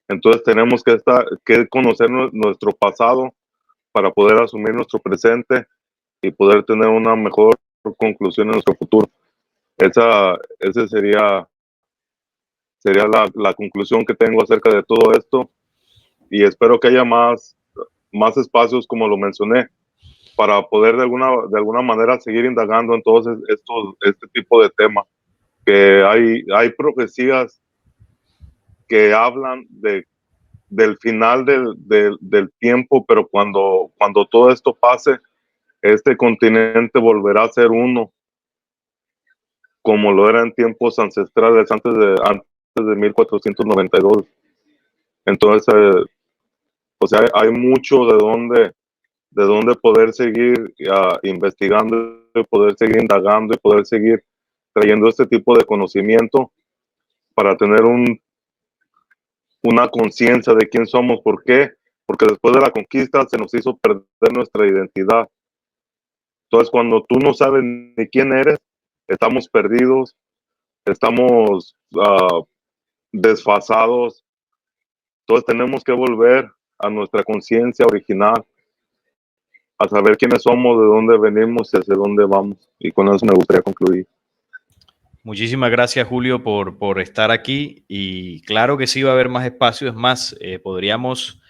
entonces tenemos que conocer nuestro pasado para poder asumir nuestro presente y poder tener una mejor conclusión en nuestro futuro. Esa sería la conclusión que tengo acerca de todo esto, y espero que haya más espacios, como lo mencioné, para poder de alguna manera seguir indagando en todos este tipo de temas, que hay profecías que hablan del final del tiempo, pero cuando todo esto pase, este continente volverá a ser uno, como lo era en tiempos ancestrales, antes de 1492. Entonces, o sea, hay mucho de dónde poder seguir investigando, de poder seguir indagando y poder seguir trayendo este tipo de conocimiento para tener una conciencia de quién somos. ¿Por qué? Porque después de la conquista se nos hizo perder nuestra identidad. Entonces, cuando tú no sabes ni quién eres, estamos perdidos, estamos desfasados. Entonces tenemos que volver a nuestra conciencia original, a saber quiénes somos, de dónde venimos y hacia dónde vamos. Y con eso me gustaría concluir. Muchísimas gracias, Julio, por estar aquí. Y claro que sí va a haber más espacios. Es más, podríamos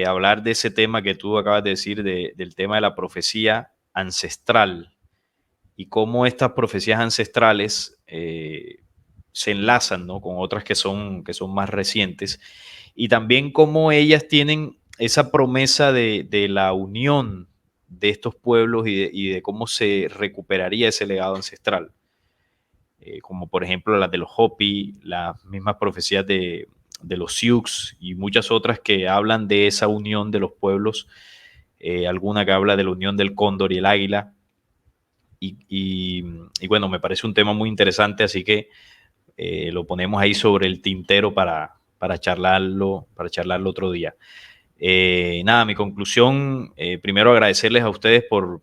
hablar de ese tema que tú acabas de decir, del tema de la profecía ancestral y cómo estas profecías ancestrales se enlazan, ¿no?, con otras que son más recientes, y también cómo ellas tienen esa promesa de la unión de estos pueblos y de cómo se recuperaría ese legado ancestral. Como por ejemplo las de los Hopi, las mismas profecías de los Sioux y muchas otras que hablan de esa unión de los pueblos, alguna que habla de la unión del cóndor y el águila. Y bueno, me parece un tema muy interesante, así que lo ponemos ahí sobre el tintero para charlarlo otro día. Nada, mi conclusión, primero agradecerles a ustedes por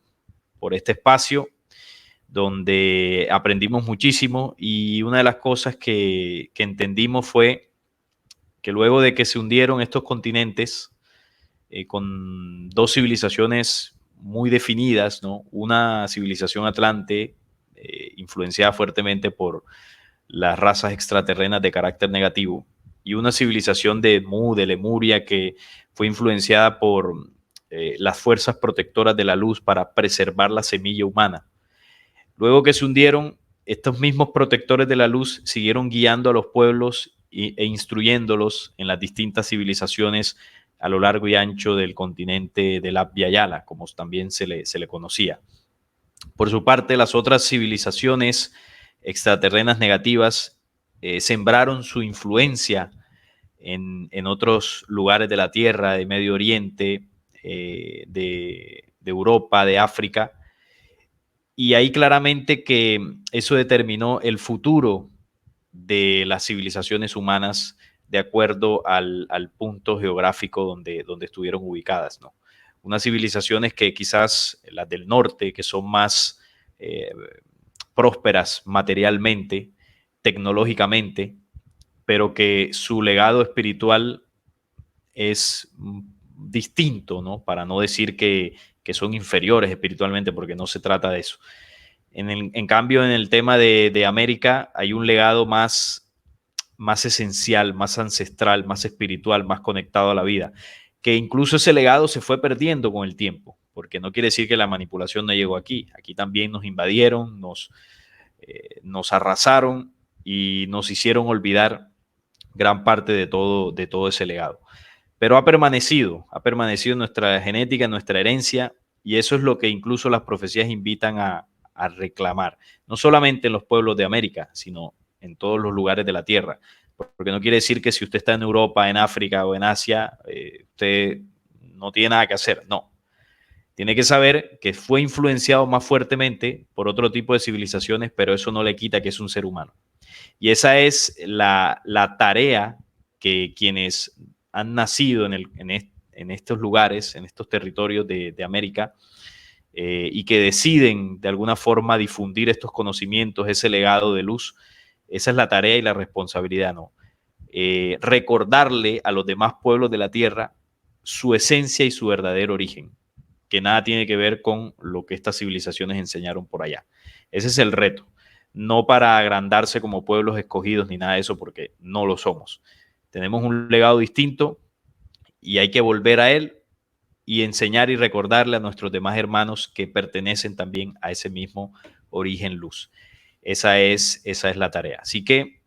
este espacio donde aprendimos muchísimo, y una de las cosas que entendimos fue que luego de que se hundieron estos continentes con dos civilizaciones muy definidas, ¿no?, una civilización atlante influenciada fuertemente por las razas extraterrenas de carácter negativo, y una civilización de Mu, de Lemuria, que fue influenciada por las fuerzas protectoras de la luz para preservar la semilla humana. Luego que se hundieron, estos mismos protectores de la luz siguieron guiando a los pueblos e instruyéndolos en las distintas civilizaciones a lo largo y ancho del continente del Abya Yala, como también se le conocía. Por su parte, las otras civilizaciones extraterrenas negativas sembraron su influencia en otros lugares de la Tierra, de Medio Oriente, de Europa, de África, y ahí claramente que eso determinó el futuro de las civilizaciones humanas de acuerdo al punto geográfico donde estuvieron ubicadas, ¿no? Unas civilizaciones que quizás las del norte, que son más prósperas materialmente, tecnológicamente, pero que su legado espiritual es distinto, ¿no? Para no decir que son inferiores espiritualmente, porque no se trata de eso. En cambio, en el tema de América hay un legado más esencial, más ancestral, más espiritual, más conectado a la vida, que incluso ese legado se fue perdiendo con el tiempo, porque no quiere decir que la manipulación no llegó aquí. Aquí también nos invadieron, nos arrasaron y nos hicieron olvidar gran parte de todo ese legado. Pero ha permanecido en nuestra genética, en nuestra herencia, y eso es lo que incluso las profecías invitan a reclamar, no solamente en los pueblos de América, sino en todos los lugares de la Tierra, porque no quiere decir que si usted está en Europa, en África o en Asia, usted no tiene nada que hacer, no. Tiene que saber que fue influenciado más fuertemente por otro tipo de civilizaciones, pero eso no le quita que es un ser humano. Y esa es la tarea que quienes han nacido en estos lugares, en estos territorios de América, y que deciden de alguna forma difundir estos conocimientos, ese legado de luz, esa es la tarea y la responsabilidad, ¿no? Recordarle a los demás pueblos de la tierra su esencia y su verdadero origen, que nada tiene que ver con lo que estas civilizaciones enseñaron por allá. Ese es el reto, no para agrandarse como pueblos escogidos ni nada de eso, porque no lo somos. Tenemos un legado distinto y hay que volver a él y enseñar y recordarle a nuestros demás hermanos que pertenecen también a ese mismo origen luz. Esa es la tarea. Así que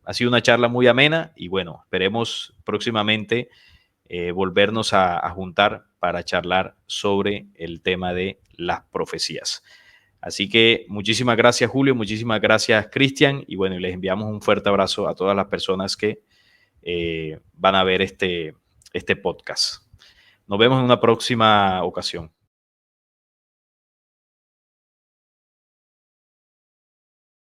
ha sido una charla muy amena y bueno, esperemos próximamente volvernos a juntar para charlar sobre el tema de las profecías. Así que muchísimas gracias, Julio, muchísimas gracias, Cristian, y bueno, les enviamos un fuerte abrazo a todas las personas que van a ver este podcast. Nos vemos en una próxima ocasión.